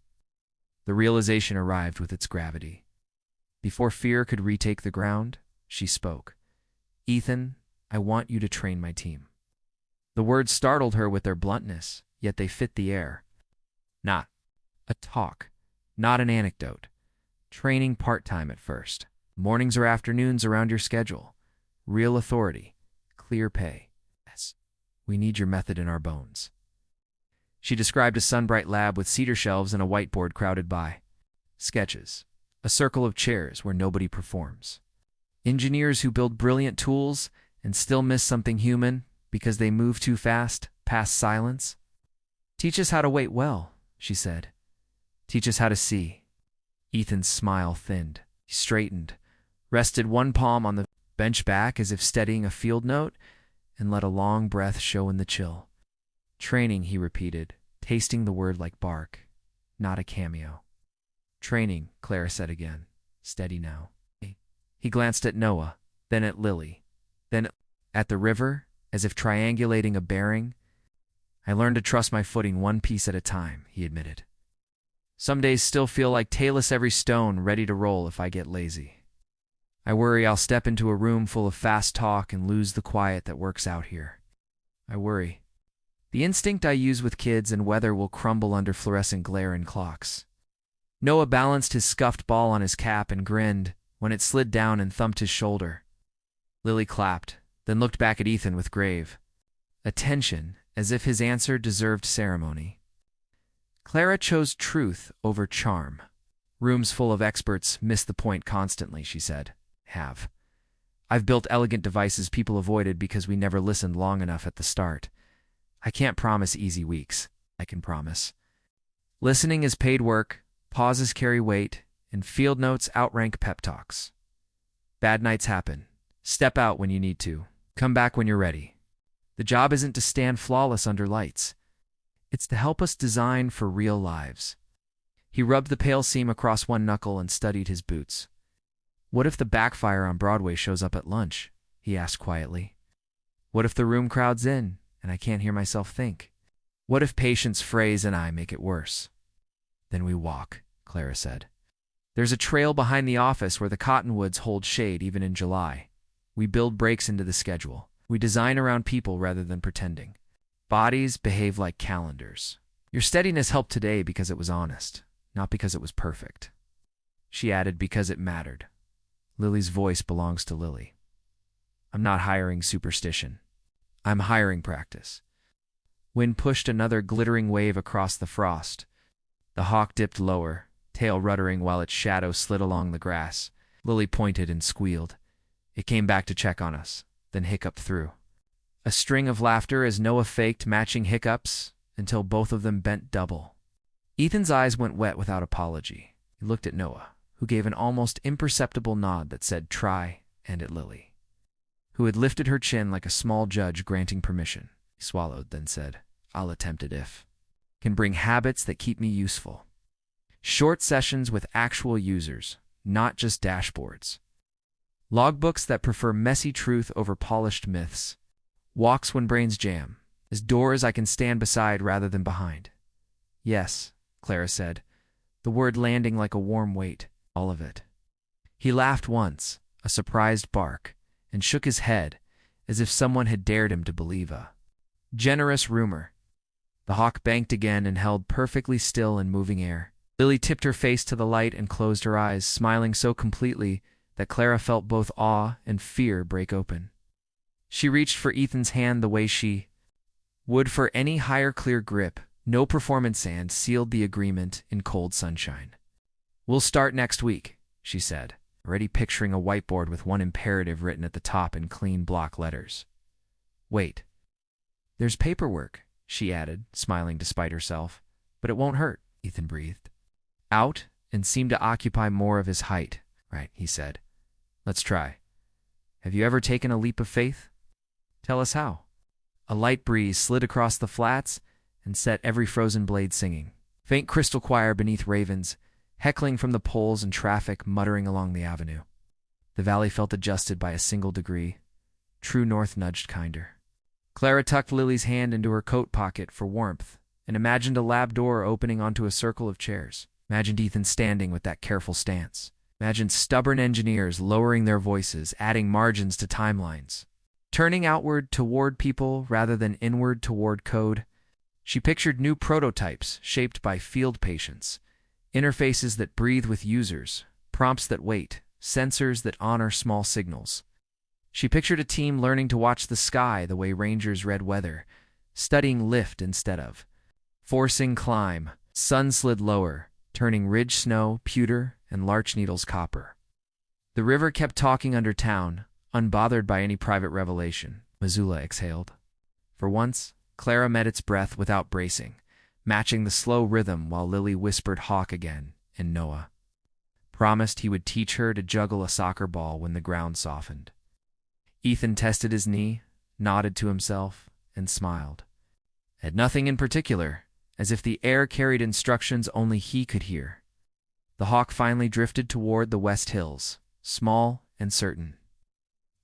The realization arrived with its gravity. Before fear could retake the ground, she spoke. "Ethan, I want you to train my team." The words startled her with their bluntness, yet they fit the air. Not a talk, not an anecdote. Training part-time at first. Mornings or afternoons around your schedule. Real authority. Clear pay. Yes, we need your method in our bones. She described a sunbright lab with cedar shelves and a whiteboard crowded by. Sketches. A circle of chairs where nobody performs. Engineers who build brilliant tools and still miss something human because they move too fast, past silence. "Teach us how to wait well," she said. "Teach us how to see." Ethan's smile thinned. He straightened, rested one palm on the bench back as if steadying a field note, and let a long breath show in the chill. "Training," he repeated, tasting the word like bark, not a cameo. "Training," Clara said again, steady now. He glanced at Noah, then at Lily, then at the river, as if triangulating a bearing. "I learned to trust my footing one piece at a time," he admitted. "Some days still feel like tailless every stone, ready to roll if I get lazy. I worry I'll step into a room full of fast talk and lose the quiet that works out here. I worry. The instinct I use with kids and weather will crumble under fluorescent glare and clocks." Noah balanced his scuffed ball on his cap and grinned when it slid down and thumped his shoulder. Lily clapped, then looked back at Ethan with grave attention, as if his answer deserved ceremony. Clara chose truth over charm. "Rooms full of experts miss the point constantly," she said. I've built elegant devices people avoided because we never listened long enough at the start. I can't promise easy weeks. I can promise. Listening is paid work, pauses carry weight, and field notes outrank pep talks. Bad nights happen. Step out when you need to. Come back when you're ready. The job isn't to stand flawless under lights. It's to help us design for real lives." He rubbed the pale seam across one knuckle and studied his boots. "What if the backfire on Broadway shows up at lunch?" he asked quietly. "What if the room crowds in and I can't hear myself think? What if Patience, Phrase, and I make it worse?" "Then we walk," Clara said. "There's a trail behind the office where the cottonwoods hold shade even in July. We build breaks into the schedule. We design around people rather than pretending. Bodies behave like calendars. Your steadiness helped today because it was honest, not because it was perfect." She added, "because it mattered." Lily's voice belongs to Lily. "I'm not hiring superstition. I'm hiring practice." Wind pushed another glittering wave across the frost. The hawk dipped lower, tail ruddering while its shadow slid along the grass. Lily pointed and squealed. It came back to check on us, then hiccuped through. A string of laughter as Noah faked matching hiccups until both of them bent double. Ethan's eyes went wet without apology. He looked at Noah, who gave an almost imperceptible nod that said try, and at Lily, who had lifted her chin like a small judge granting permission. He swallowed, then said, "I'll attempt it if can bring habits that keep me useful. Short sessions with actual users, not just dashboards. Logbooks that prefer messy truth over polished myths. Walks when brains jam, as doors I can stand beside rather than behind." "Yes," Clara said, the word landing like a warm weight, "all of it." He laughed once, a surprised bark, and shook his head as if someone had dared him to believe a generous rumor. The hawk banked again and held perfectly still in moving air. Lily tipped her face to the light and closed her eyes, smiling so completely that Clara felt both awe and fear break open. She reached for Ethan's hand the way she would for any higher clear grip. No performance sand sealed the agreement in cold sunshine. "We'll start next week," she said, already picturing a whiteboard with one imperative written at the top in clean block letters. "Wait. There's paperwork," she added, smiling despite herself. "But it won't hurt," Ethan breathed out and seemed to occupy more of his height. "Right," he said. "Let's try. Have you ever taken a leap of faith?" "Tell us how." A light breeze slid across the flats and set every frozen blade singing. Faint crystal choir beneath ravens, heckling from the poles and traffic muttering along the avenue. The valley felt adjusted by a single degree. True north nudged kinder. Clara tucked Lily's hand into her coat pocket for warmth and imagined a lab door opening onto a circle of chairs. Imagined Ethan standing with that careful stance, Imagine stubborn engineers lowering their voices, adding margins to timelines, turning outward toward people rather than inward toward code. She pictured new prototypes shaped by field patience, interfaces that breathe with users, prompts that wait, sensors that honor small signals. She pictured a team learning to watch the sky the way rangers read weather, studying lift instead of forcing climb. Sun slid lower, turning ridge snow pewter and larch needles copper. The river kept talking under town, unbothered by any private revelation. Missoula exhaled. For once, Clara met its breath without bracing, matching the slow rhythm while Lily whispered Hawk again, and Noah promised he would teach her to juggle a soccer ball when the ground softened. Ethan tested his knee, nodded to himself, and smiled. At nothing in particular, as if the air carried instructions only he could hear. The Hawk finally drifted toward the West Hills, small and certain,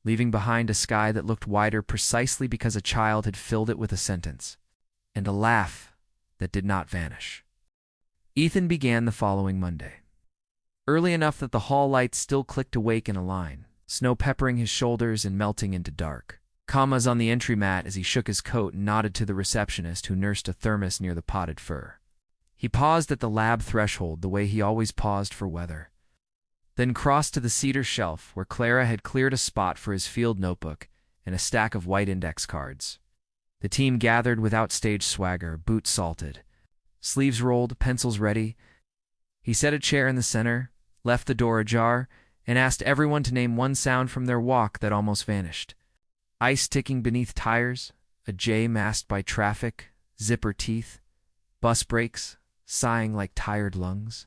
leaving behind a sky that looked wider precisely because a child had filled it with a sentence, and a laugh that did not vanish. Ethan began the following Monday, early enough that the hall lights still clicked awake in a line, snow peppering his shoulders and melting into dark. Commas on the entry mat as he shook his coat and nodded to the receptionist who nursed a thermos near the potted fur. He paused at the lab threshold the way he always paused for weather, then crossed to the cedar shelf where Clara had cleared a spot for his field notebook and a stack of white index cards. The team gathered without stage swagger, boots salted, sleeves rolled, pencils ready. He set a chair in the center, left the door ajar, and asked everyone to name one sound from their walk that almost vanished. Ice ticking beneath tires, a J masked by traffic, zipper teeth, bus brakes, sighing like tired lungs.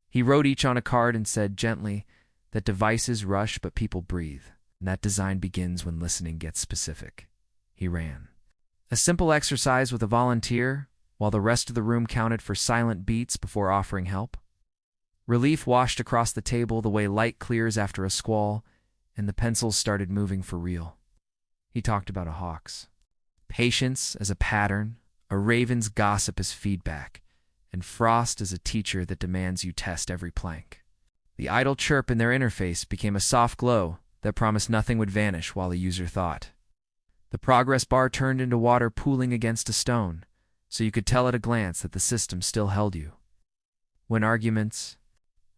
He wrote each on a card and said gently that devices rush but people breathe, and that design begins when listening gets specific. He ran. A simple exercise with a volunteer, while the rest of the room counted for silent beats before offering help. Relief washed across the table the way light clears after a squall, and the pencils started moving for real. He talked about a hawk's patience as a pattern, a raven's gossip as feedback, and frost as a teacher that demands you test every plank. The idle chirp in their interface became a soft glow that promised nothing would vanish while the user thought. The progress bar turned into water pooling against a stone, so you could tell at a glance that the system still held you. When arguments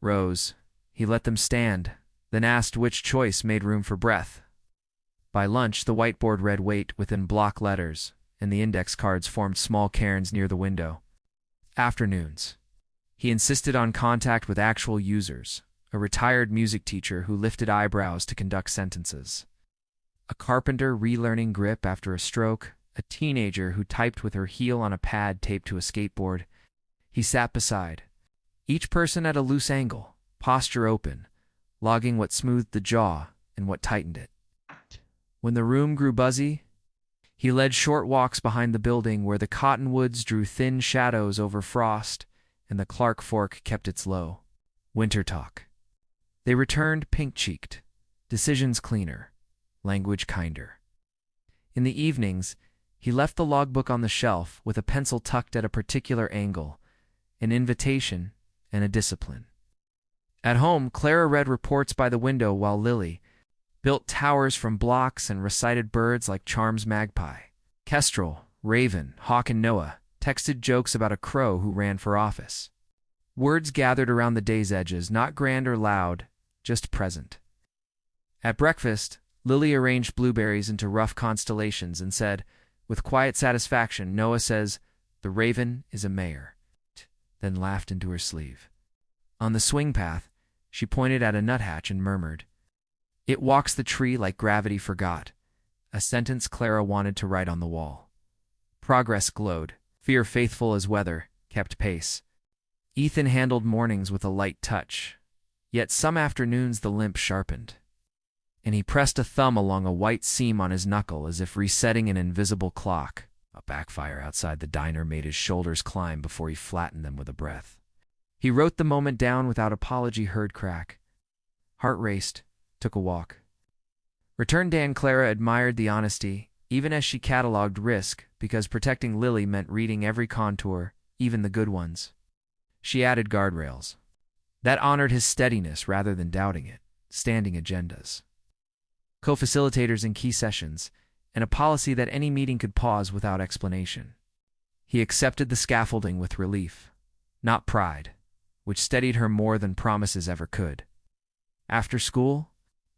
rose, he let them stand, then asked which choice made room for breath. By lunch, the whiteboard read "wait" within block letters, and the index cards formed small cairns near the window. Afternoons. He insisted on contact with actual users, a retired music teacher who lifted eyebrows to conduct sentences, a carpenter relearning grip after a stroke, a teenager who typed with her heel on a pad taped to a skateboard. He sat beside, each person at a loose angle, posture open, logging what smoothed the jaw and what tightened it. When the room grew buzzy, he led short walks behind the building where the cottonwoods drew thin shadows over frost and the Clark Fork kept its low winter talk. They returned pink-cheeked, decisions cleaner, language kinder. In the evenings, he left the logbook on the shelf with a pencil tucked at a particular angle, an invitation and a discipline. At home, Clara read reports by the window while Lily built towers from blocks and recited birds like Charm's magpie. Kestrel, Raven, Hawk, and Noah texted jokes about a crow who ran for office. Words gathered around the day's edges, not grand or loud, just present. At breakfast, Lily arranged blueberries into rough constellations and said, with quiet satisfaction, "Noah says, the Raven is a mayor," then laughed into her sleeve. On the swing path, she pointed at a nuthatch and murmured, "It walks the tree like gravity forgot," a sentence Clara wanted to write on the wall. Progress glowed. Fear, faithful as weather, kept pace. Ethan handled mornings with a light touch, yet some afternoons the limp sharpened, and he pressed a thumb along a white seam on his knuckle as if resetting an invisible clock. A backfire outside the diner made his shoulders climb before he flattened them with a breath. He wrote the moment down without apology. Heard crack. Heart raced. Took a walk. Returned day, and Clara admired the honesty, even as she catalogued risk, because protecting Lily meant reading every contour, even the good ones. She added guardrails. That honored his steadiness rather than doubting it, standing agendas, co-facilitators in key sessions, and a policy that any meeting could pause without explanation. He accepted the scaffolding with relief, not pride, which steadied her more than promises ever could. After school,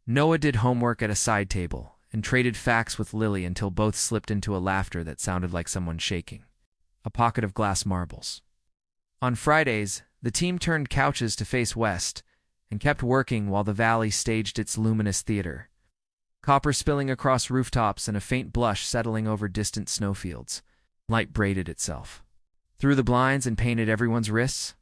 Noah did homework at a side table and traded facts with Lily until both slipped into a laughter that sounded like someone shaking a pocket of glass marbles. On Fridays, the team turned couches to face west and kept working while the valley staged its luminous theater, copper spilling across rooftops and a faint blush settling over distant snowfields. Light braided itself through the blinds and painted everyone's wrists.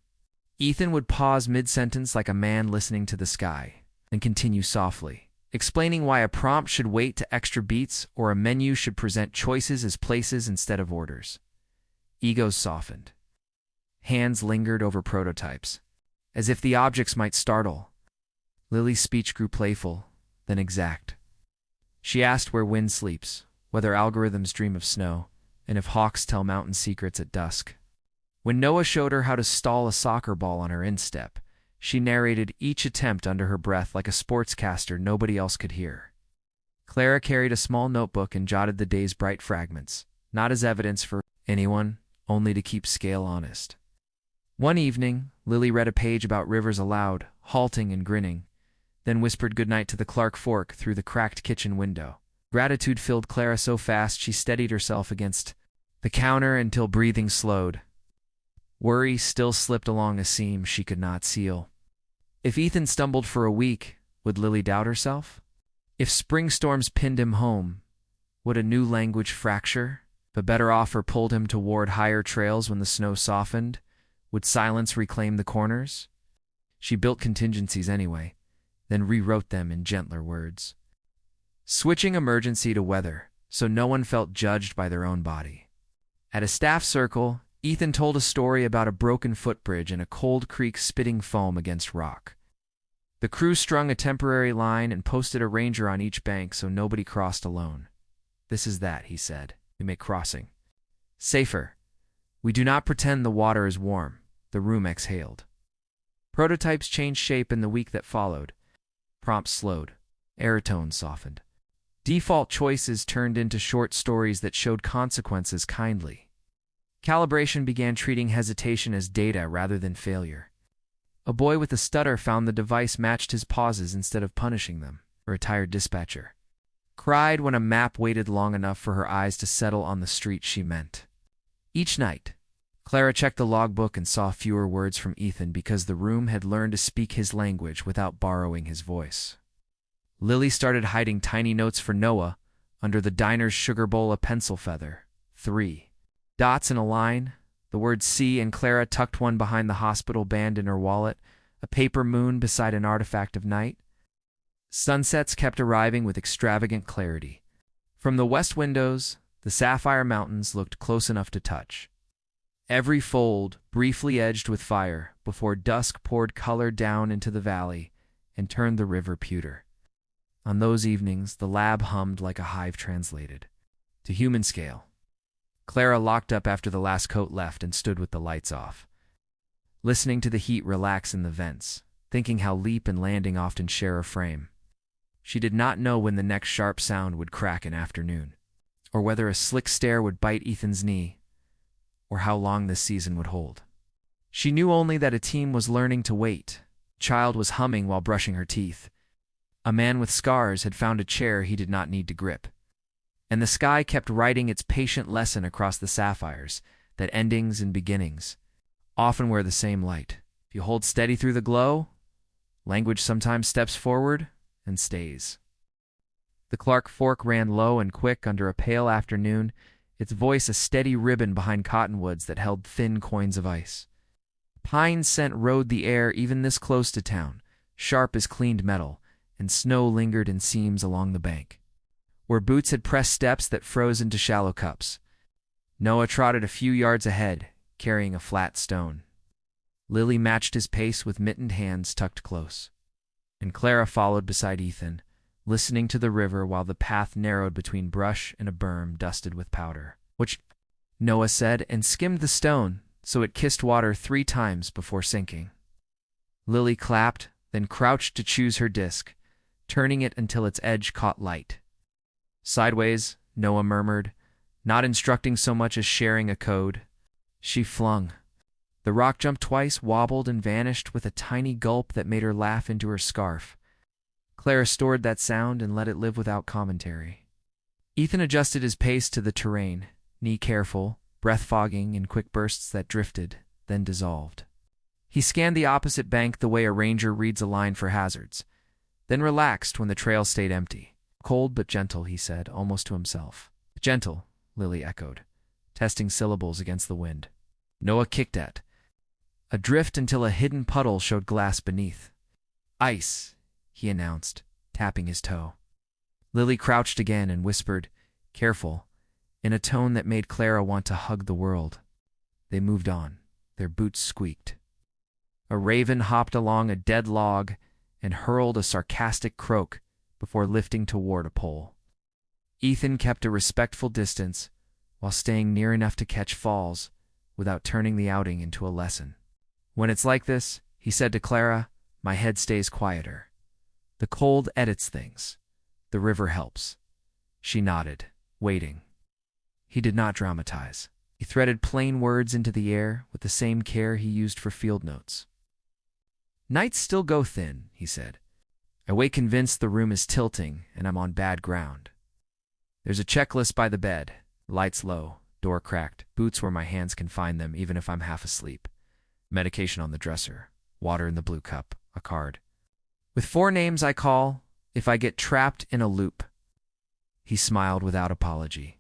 Ethan would pause mid-sentence like a man listening to the sky, and continue softly, explaining why a prompt should wait to extra beats or a menu should present choices as places instead of orders. Egos softened. Hands lingered over prototypes, as if the objects might startle. Lily's speech grew playful, then exact. She asked where wind sleeps, whether algorithms dream of snow, and if hawks tell mountain secrets at dusk. When Noah showed her how to stall a soccer ball on her instep, she narrated each attempt under her breath like a sportscaster nobody else could hear. Clara carried a small notebook and jotted the day's bright fragments, not as evidence for anyone, only to keep scale honest. One evening, Lily read a page about rivers aloud, halting and grinning, then whispered goodnight to the Clark Fork through the cracked kitchen window. Gratitude filled Clara so fast she steadied herself against the counter until breathing slowed. Worry still slipped along a seam she could not seal. If Ethan stumbled for a week, would Lily doubt herself? If spring storms pinned him home, would a new language fracture? If a better offer pulled him toward higher trails when the snow softened, would silence reclaim the corners? She built contingencies anyway, then rewrote them in gentler words, switching emergency to weather so no one felt judged by their own body. At a staff circle, Ethan told a story about a broken footbridge and a cold creek spitting foam against rock. The crew strung a temporary line and posted a ranger on each bank so nobody crossed alone. "This is that," he said. "We make crossing safer. We do not pretend the water is warm." The room exhaled. Prototypes changed shape in the week that followed. Prompts slowed. Airtones softened. Default choices turned into short stories that showed consequences kindly. Calibration began treating hesitation as data rather than failure. A boy with a stutter found the device matched his pauses instead of punishing them. A retired dispatcher cried when a map waited long enough for her eyes to settle on the street she meant. Each night, Clara checked the logbook and saw fewer words from Ethan because the room had learned to speak his language without borrowing his voice. Lily started hiding tiny notes for Noah under the diner's sugar bowl, a pencil feather, 3 dots in a line, the word C, and Clara tucked one behind the hospital band in her wallet, a paper moon beside an artifact of night. Sunsets kept arriving with extravagant clarity. From the west windows, the sapphire mountains looked close enough to touch. Every fold briefly edged with fire before dusk poured color down into the valley and turned the river pewter. On those evenings, the lab hummed like a hive translated to human scale. Clara locked up after the last coat left and stood with the lights off, listening to the heat relax in the vents, thinking how leap and landing often share a frame. She did not know when the next sharp sound would crack in afternoon, or whether a slick stare would bite Ethan's knee, or how long this season would hold. She knew only that a team was learning to wait. A child was humming while brushing her teeth. A man with scars had found a chair he did not need to grip. And the sky kept writing its patient lesson across the sapphires, that endings and beginnings often wear the same light. If you hold steady through the glow, language sometimes steps forward and stays. The Clark Fork ran low and quick under a pale afternoon, its voice a steady ribbon behind cottonwoods that held thin coins of ice. Pine scent rode the air even this close to town, sharp as cleaned metal, and snow lingered in seams along the bank, where boots had pressed steps that froze into shallow cups. Noah trotted a few yards ahead, carrying a flat stone. Lily matched his pace with mittened hands tucked close, and Clara followed beside Ethan, listening to the river while the path narrowed between brush and a berm dusted with powder. "Which," Noah said, and skimmed the stone so it kissed water 3 times before sinking. Lily clapped, then crouched to choose her disc, turning it until its edge caught light. Sideways, Noah murmured, not instructing so much as sharing a code. She flung. The rock jumped twice, wobbled, and vanished with a tiny gulp that made her laugh into her scarf. Clara stored that sound and let it live without commentary. Ethan adjusted his pace to the terrain, knee careful, breath fogging in quick bursts that drifted, then dissolved. He scanned the opposite bank the way a ranger reads a line for hazards, then relaxed when the trail stayed empty. Cold but gentle, he said, almost to himself. Gentle, Lily echoed, testing syllables against the wind. Noah kicked at. Adrift until a hidden puddle showed glass beneath. Ice, he announced, tapping his toe. Lily crouched again and whispered, careful, in a tone that made Clara want to hug the world. They moved on. Their boots squeaked. A raven hopped along a dead log and hurled a sarcastic croak before lifting toward a pole. Ethan kept a respectful distance while staying near enough to catch falls without turning the outing into a lesson. When it's like this, he said to Clara, my head stays quieter. The cold edits things. The river helps. She nodded, waiting. He did not dramatize. He threaded plain words into the air with the same care he used for field notes. Nights still go thin, he said. I wake convinced the room is tilting and I'm on bad ground. There's a checklist by the bed. Lights low, door cracked, boots where my hands can find them even if I'm half asleep. Medication on the dresser, water in the blue cup, a card. With 4 names I call if I get trapped in a loop. He smiled without apology.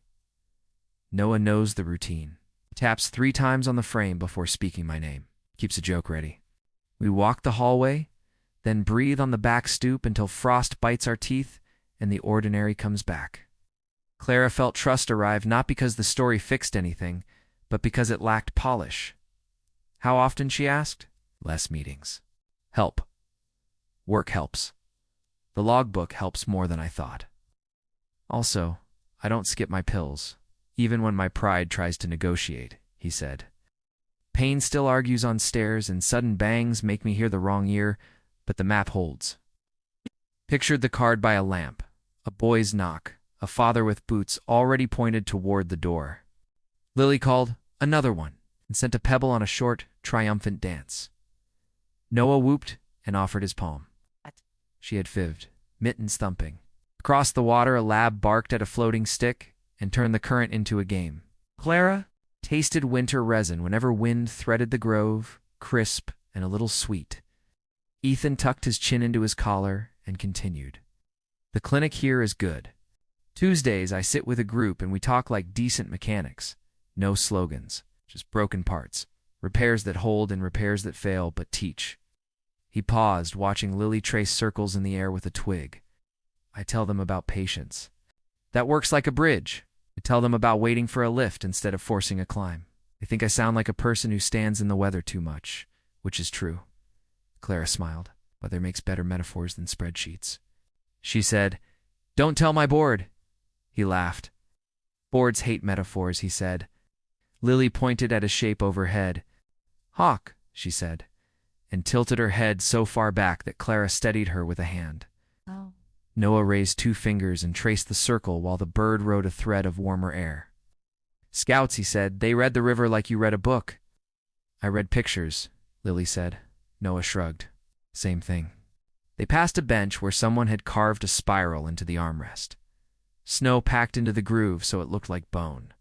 Noah knows the routine. Taps 3 times on the frame before speaking my name. Keeps a joke ready. We walk the hallway, then breathe on the back stoop until frost bites our teeth and the ordinary comes back. Clara felt trust arrive not because the story fixed anything, but because it lacked polish. How often, she asked? Less meetings. Help. Work helps. The logbook helps more than I thought. Also, I don't skip my pills, even when my pride tries to negotiate, he said. Pain still argues on stairs, and sudden bangs make me hear the wrong ear, but the map holds. Pictured the card by a lamp, a boy's knock, a father with boots already pointed toward the door. Lily called, another one, and sent a pebble on a short, triumphant dance. Noah whooped and offered his palm. She had fibbed, mittens thumping. Across the water, a lab barked at a floating stick and turned the current into a game. Clara tasted winter resin whenever wind threaded the grove, crisp and a little sweet. Ethan tucked his chin into his collar and continued. The clinic here is good. Tuesdays I sit with a group and we talk like decent mechanics. No slogans, just broken parts. Repairs that hold and repairs that fail but teach. He paused, watching Lily trace circles in the air with a twig. I tell them about patience. That works like a bridge. I tell them about waiting for a lift instead of forcing a climb. They think I sound like a person who stands in the weather too much, which is true. Clara smiled. Weather makes better metaphors than spreadsheets. She said, don't tell my board. He laughed. Boards hate metaphors, he said. Lily pointed at a shape overhead. Hawk, she said, and tilted her head so far back that Clara steadied her with a hand. Oh. Noah raised 2 fingers and traced the circle while the bird rode a thread of warmer air. Scouts, he said, they read the river like you read a book. I read pictures, Lily said. Noah shrugged. Same thing. They passed a bench where someone had carved a spiral into the armrest. Snow packed into the groove so it looked like bone.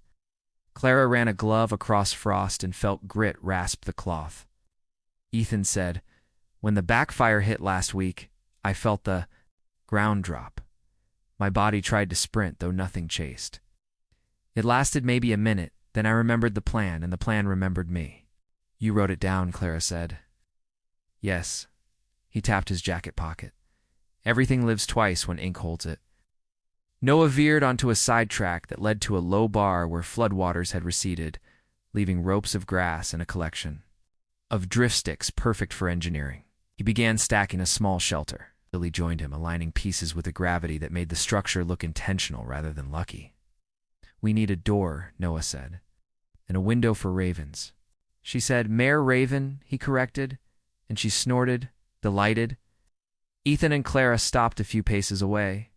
Clara ran a glove across frost and felt grit rasp the cloth. Ethan said, when the backfire hit last week, I felt the ground drop. My body tried to sprint, though nothing chased. It lasted maybe a minute, then I remembered the plan, and the plan remembered me. You wrote it down, Clara said. Yes. He tapped his jacket pocket. Everything lives twice when ink holds it. Noah veered onto a sidetrack that led to a low bar where floodwaters had receded, leaving ropes of grass and a collection of drift sticks perfect for engineering. He began stacking a small shelter. Lily joined him, aligning pieces with a gravity that made the structure look intentional rather than lucky. We need a door, Noah said, and a window for ravens. She said, Mare Raven, he corrected, and she snorted, delighted. Ethan and Clara stopped a few paces away.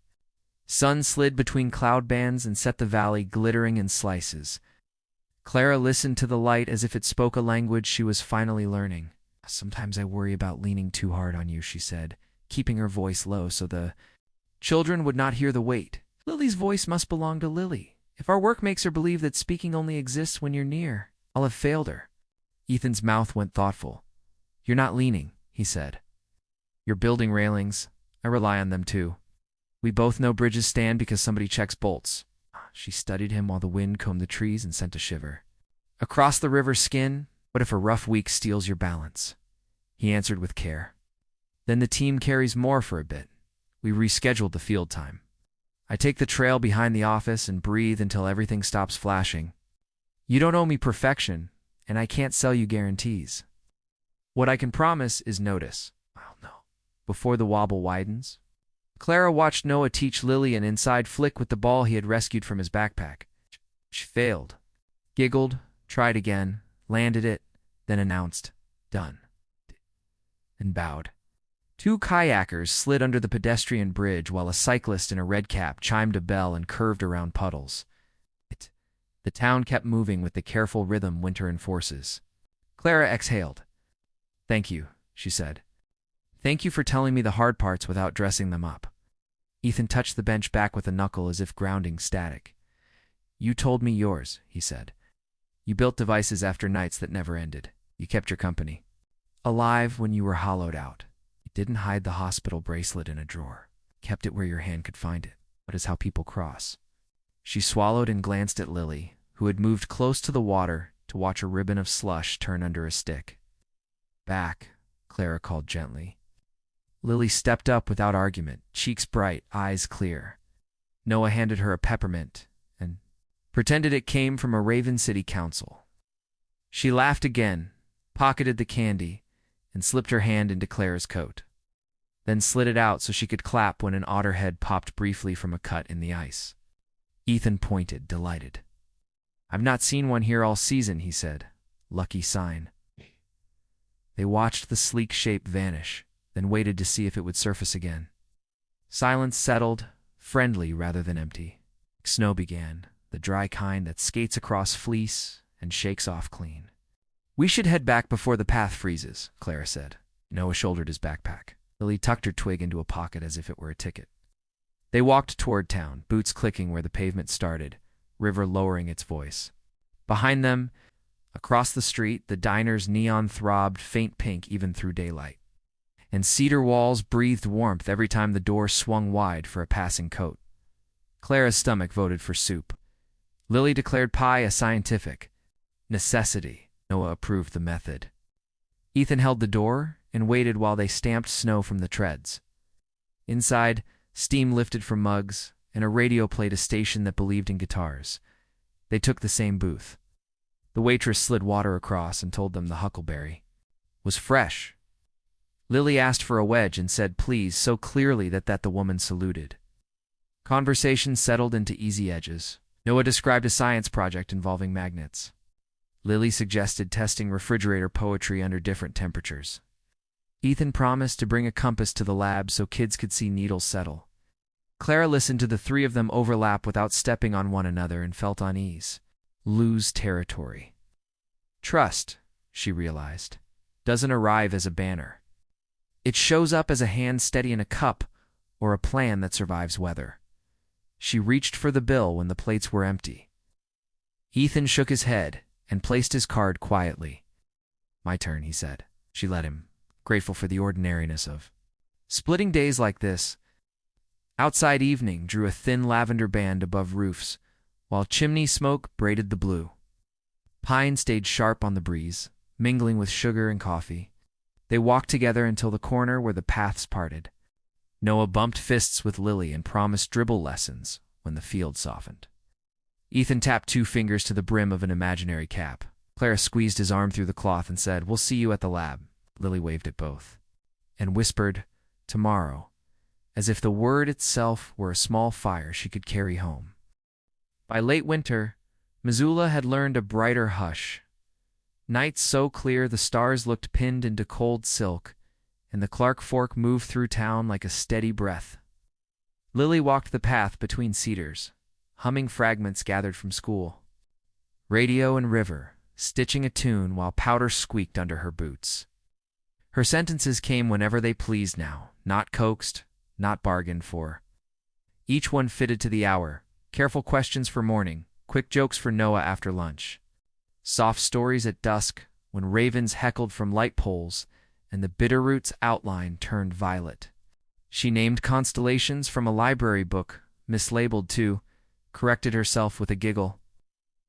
Sun slid between cloud bands and set the valley glittering in slices. Clara listened to the light as if it spoke a language she was finally learning. "Sometimes I worry about leaning too hard on you," she said, keeping her voice low so the children would not hear the weight. "Lily's voice must belong to Lily. If our work makes her believe that speaking only exists when you're near, I'll have failed her." Ethan's mouth went thoughtful. "You're not leaning," he said. "You're building railings. I rely on them too. We both know bridges stand because somebody checks bolts." She studied him while the wind combed the trees and sent a shiver. "Across the river skin, what if a rough week steals your balance?" He answered with care. "Then the team carries more for a bit. We rescheduled the field time. I take the trail behind the office and breathe until everything stops flashing. You don't owe me perfection, and I can't sell you guarantees. What I can promise is notice. Oh no. Before the wobble widens." Clara watched Noah teach Lily an inside flick with the ball he had rescued from his backpack. She failed, giggled, tried again, landed it, then announced, "Done," and bowed. Two kayakers slid under the pedestrian bridge while a cyclist in a red cap chimed a bell and curved around puddles. The town kept moving with the careful rhythm winter enforces. Clara exhaled. "Thank you," she said. "Thank you for telling me the hard parts without dressing them up." Ethan touched the bench back with a knuckle as if grounding static. "You told me yours," he said. "You built devices after nights that never ended. You kept your company alive when you were hollowed out. You didn't hide the hospital bracelet in a drawer. Kept it where your hand could find it. That is how people cross." She swallowed and glanced at Lily, who had moved close to the water to watch a ribbon of slush turn under a stick. "Back," Clara called gently. Lily stepped up without argument, cheeks bright, eyes clear. Noah handed her a peppermint and pretended it came from a Raven City council. She laughed again, pocketed the candy, and slipped her hand into Clara's coat, then slid it out so she could clap when an otter head popped briefly from a cut in the ice. Ethan pointed, delighted. "I've not seen one here all season," he said. "Lucky sign." They watched the sleek shape vanish, then waited to see if it would surface again. Silence settled, friendly rather than empty. Snow began, the dry kind that skates across fleece and shakes off clean. "We should head back before the path freezes," Clara said. Noah shouldered his backpack. Lily tucked her twig into a pocket as if it were a ticket. They walked toward town, boots clicking where the pavement started, river lowering its voice. Behind them, across the street, the diner's neon throbbed faint pink even through daylight, and cedar walls breathed warmth every time the door swung wide for a passing coat. Clara's stomach voted for soup. Lily declared pie a scientific necessity. Noah approved the method. Ethan held the door and waited while they stamped snow from the treads. Inside, steam lifted from mugs, and a radio played a station that believed in guitars. They took the same booth. The waitress slid water across and told them the huckleberry was fresh. Lily asked for a wedge and said please so clearly that the woman saluted. Conversation settled into easy edges. Noah described a science project involving magnets. Lily suggested testing refrigerator poetry under different temperatures. Ethan promised to bring a compass to the lab so kids could see needles settle. Clara listened to the three of them overlap without stepping on one another and felt unease. Lose territory. Trust, she realized, doesn't arrive as a banner. It shows up as a hand steadying a cup or a plan that survives weather. She reached for the bill when the plates were empty. Ethan shook his head and placed his card quietly. "My turn," he said. She let him, grateful for the ordinariness of splitting days like this. Outside evening drew a thin lavender band above roofs, while chimney smoke braided the blue. Pine stayed sharp on the breeze, mingling with sugar and coffee. They walked together until the corner where the paths parted. Noah bumped fists with Lily and promised dribble lessons when the field softened. Ethan tapped 2 fingers to the brim of an imaginary cap. Clara squeezed his arm through the cloth and said, "We'll see you at the lab." Lily waved at both and whispered, "Tomorrow," as if the word itself were a small fire she could carry home. By late winter, Missoula had learned a brighter hush. Nights so clear the stars looked pinned into cold silk, and the Clark Fork moved through town like a steady breath. Lily walked the path between cedars, humming fragments gathered from school. Radio and river, stitching a tune while powder squeaked under her boots. Her sentences came whenever they pleased now, not coaxed, not bargained for. Each one fitted to the hour, careful questions for morning, quick jokes for Noah after lunch. Soft stories at dusk, when ravens heckled from light poles, and the Bitterroot's outline turned violet. She named constellations from a library book, mislabeled too, corrected herself with a giggle,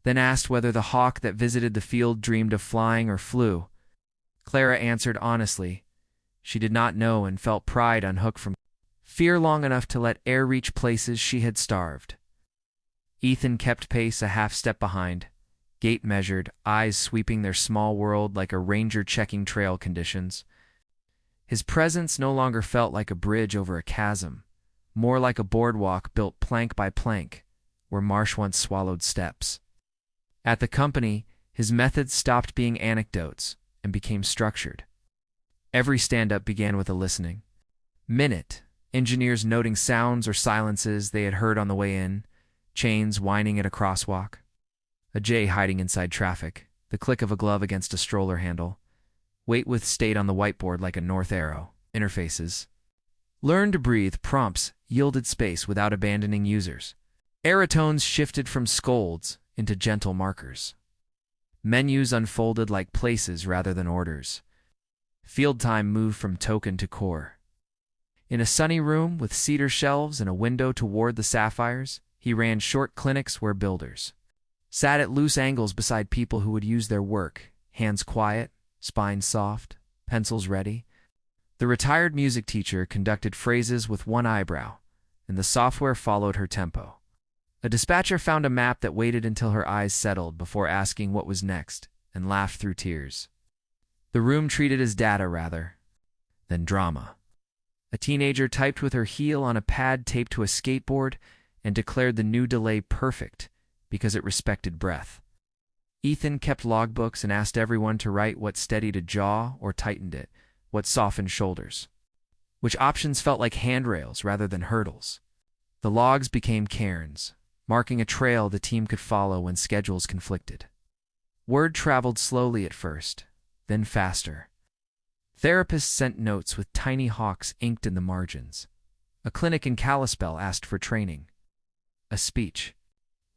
then asked whether the hawk that visited the field dreamed of flying or flew. Clara answered honestly. She did not know and felt pride unhooked from fear long enough to let air reach places she had starved. Ethan kept pace a half step behind, gait measured, eyes sweeping their small world like a ranger checking trail conditions. His presence no longer felt like a bridge over a chasm, more like a boardwalk built plank by plank, where marsh once swallowed steps. At the company, his methods stopped being anecdotes and became structured. Every stand-up began with a listening minute, engineers noting sounds or silences they had heard on the way in, chains whining at a crosswalk, a jay hiding inside traffic, the click of a glove against a stroller handle, wait with state on the whiteboard like a north arrow, interfaces. Learn to breathe prompts yielded space without abandoning users. Aerotones shifted from scolds into gentle markers. Menus unfolded like places rather than orders. Field time moved from token to core. In a sunny room with cedar shelves and a window toward the sapphires, he ran short clinics where builders sat at loose angles beside people who would use their work, hands quiet, spines soft, pencils ready. The retired music teacher conducted phrases with one eyebrow, and the software followed her tempo. A dispatcher found a map that waited until her eyes settled before asking what was next, and laughed through tears. The room treated as data rather than drama. A teenager typed with her heel on a pad taped to a skateboard and declared the new delay perfect because it respected breath. Ethan kept logbooks and asked everyone to write what steadied a jaw or tightened it, what softened shoulders, which options felt like handrails rather than hurdles. The logs became cairns, marking a trail the team could follow when schedules conflicted. Word traveled slowly at first, then faster. Therapists sent notes with tiny hawks inked in the margins. A clinic in Kalispell asked for training. A speech.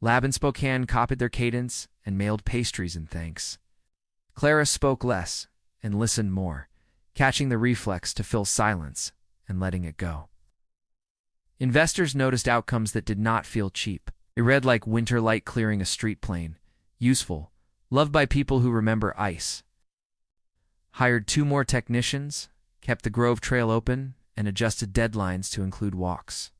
Lab in Spokane copied their cadence and mailed pastries in thanks. Clara spoke less and listened more, catching the reflex to fill silence and letting it go. Investors noticed outcomes that did not feel cheap. It read like winter light clearing a street plane, useful, loved by people who remember ice. Hired 2 more technicians, kept the Grove Trail open, and adjusted deadlines to include walks.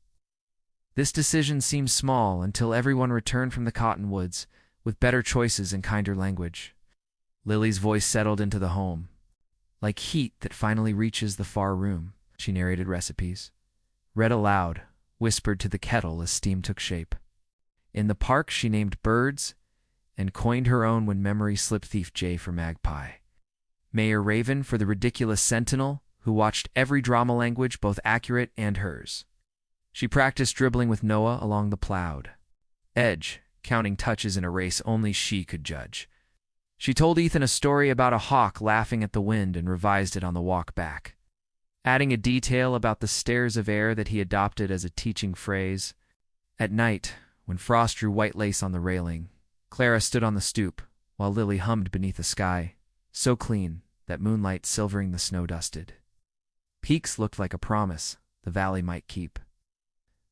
This decision seemed small until everyone returned from the cottonwoods with better choices and kinder language. Lily's voice settled into the home. Like heat that finally reaches the far room, she narrated recipes. Read aloud, whispered to the kettle as steam took shape. In the park, she named birds and coined her own when memory slipped Thief Jay for magpie. Mayor Raven for the ridiculous sentinel who watched every drama language both accurate and hers. She practiced dribbling with Noah along the plowed edge, counting touches in a race only she could judge. She told Ethan a story about a hawk laughing at the wind and revised it on the walk back, adding a detail about the stairs of air that he adopted as a teaching phrase. At night, when frost drew white lace on the railing, Clara stood on the stoop, while Lily hummed beneath a sky so clean that moonlight silvering the snow dusted. Peaks looked like a promise the valley might keep.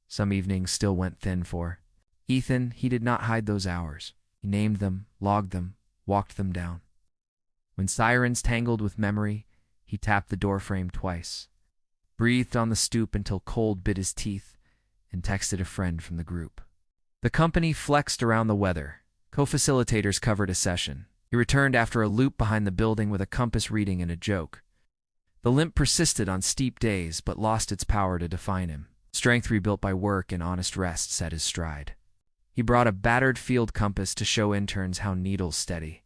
Some evenings still went thin for Ethan. He did not hide those hours. He named them, logged them, walked them down. When sirens tangled with memory, he tapped the doorframe twice, breathed on the stoop until cold bit his teeth, and texted a friend from the group. The company flexed around the weather. Co-facilitators covered a session. He returned after a loop behind the building with a compass reading and a joke. The limp persisted on steep days but lost its power to define him. Strength rebuilt by work and honest rest set his stride. He brought a battered field compass to show interns how needles steady.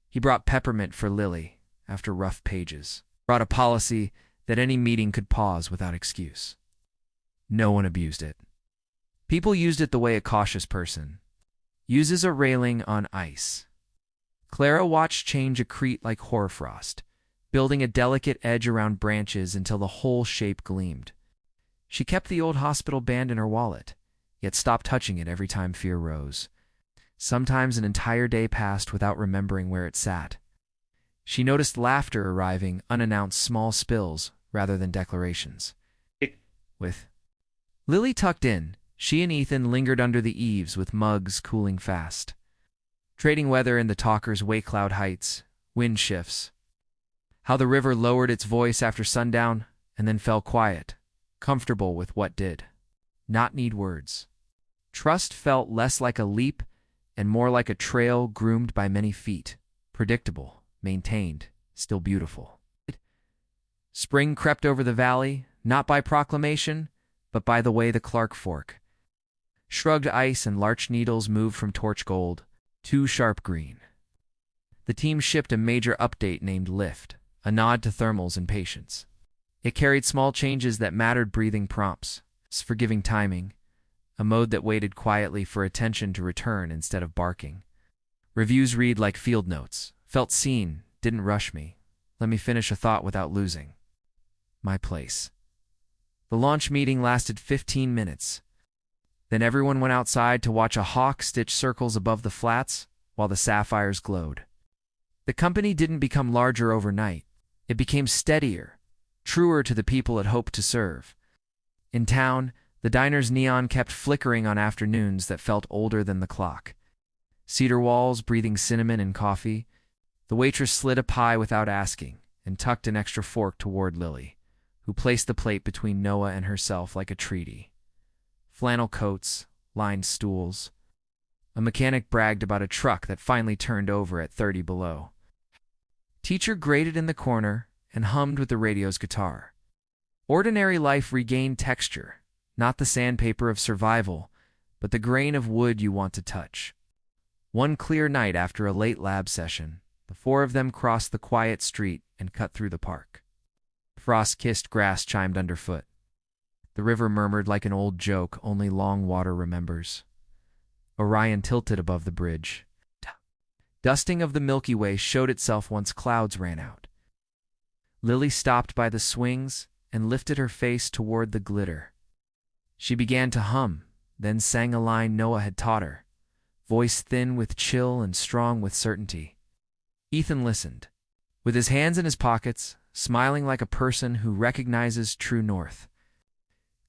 He brought peppermint for Lily after rough pages. Brought a policy that any meeting could pause without excuse. No one abused it. People used it the way a cautious person uses a railing on ice. Clara watched change accrete like hoarfrost, building a delicate edge around branches until the whole shape gleamed. She kept the old hospital band in her wallet, yet stopped touching it every time fear rose. Sometimes an entire day passed without remembering where it sat. She noticed laughter arriving, unannounced small spills rather than declarations. With Lily tucked in, she and Ethan lingered under the eaves with mugs cooling fast, trading weather in the talkers' Waycloud Heights, wind shifts, how the river lowered its voice after sundown and then fell quiet, comfortable with what did not need words. Trust felt less like a leap and more like a trail groomed by many feet, predictable, maintained, still beautiful. Spring crept over the valley, not by proclamation, but by the way the Clark Fork shrugged ice and larch needles moved from torch gold to sharp green. The team shipped a major update named Lift, a nod to thermals and patience. It carried small changes that mattered: breathing prompts, forgiving timing, a mode that waited quietly for attention to return instead of barking. Reviews read like field notes. Felt seen, didn't rush me. Let me finish a thought without losing my place. The launch meeting lasted 15 minutes. Then everyone went outside to watch a hawk stitch circles above the flats while the sapphires glowed. The company didn't become larger overnight. It became steadier, truer to the people it hoped to serve. In town, the diner's neon kept flickering on afternoons that felt older than the clock. Cedar walls breathing cinnamon and coffee. The waitress slid a pie without asking and tucked an extra fork toward Lily, who placed the plate between Noah and herself like a treaty. Flannel coats, lined stools. A mechanic bragged about a truck that finally turned over at 30 below. Teacher grated in the corner and hummed with the radio's guitar. Ordinary life regained texture, not the sandpaper of survival, but the grain of wood you want to touch. One clear night after a late lab session, the four of them crossed the quiet street and cut through the park. Frost-kissed grass chimed underfoot. The river murmured like an old joke only long water remembers. Orion tilted above the bridge. Dusting of the Milky Way showed itself once clouds ran out. Lily stopped by the swings and lifted her face toward the glitter. She began to hum, then sang a line Noah had taught her, voice thin with chill and strong with certainty. Ethan listened, with his hands in his pockets, smiling like a person who recognizes true north.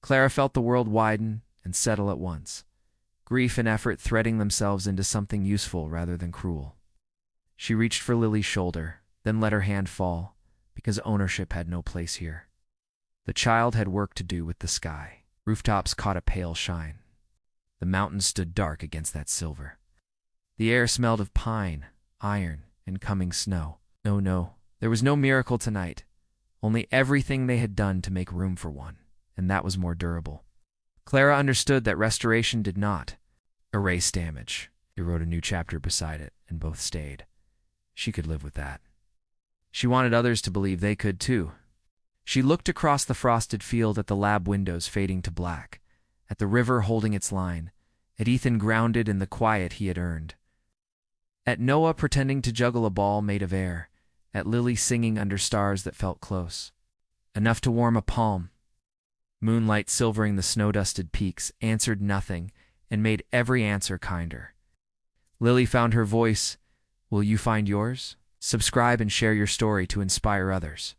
Clara felt the world widen and settle at once, grief and effort threading themselves into something useful rather than cruel. She reached for Lily's shoulder, then let her hand fall, because ownership had no place here. The child had work to do with the sky. Rooftops caught a pale shine. The mountains stood dark against that silver. The air smelled of pine, iron, and coming snow. No, there was no miracle tonight, only everything they had done to make room for one, and that was more durable. Clara understood that restoration did not erase damage. He wrote a new chapter beside it, and both stayed. She could live with that. She wanted others to believe they could too. She looked across the frosted field at the lab windows fading to black, at the river holding its line, at Ethan grounded in the quiet he had earned, at Noah pretending to juggle a ball made of air, at Lily singing under stars that felt close, enough to warm a palm. Moonlight silvering the snow-dusted peaks answered nothing and made every answer kinder. Lily found her voice. Will you find yours? Subscribe and share your story to inspire others.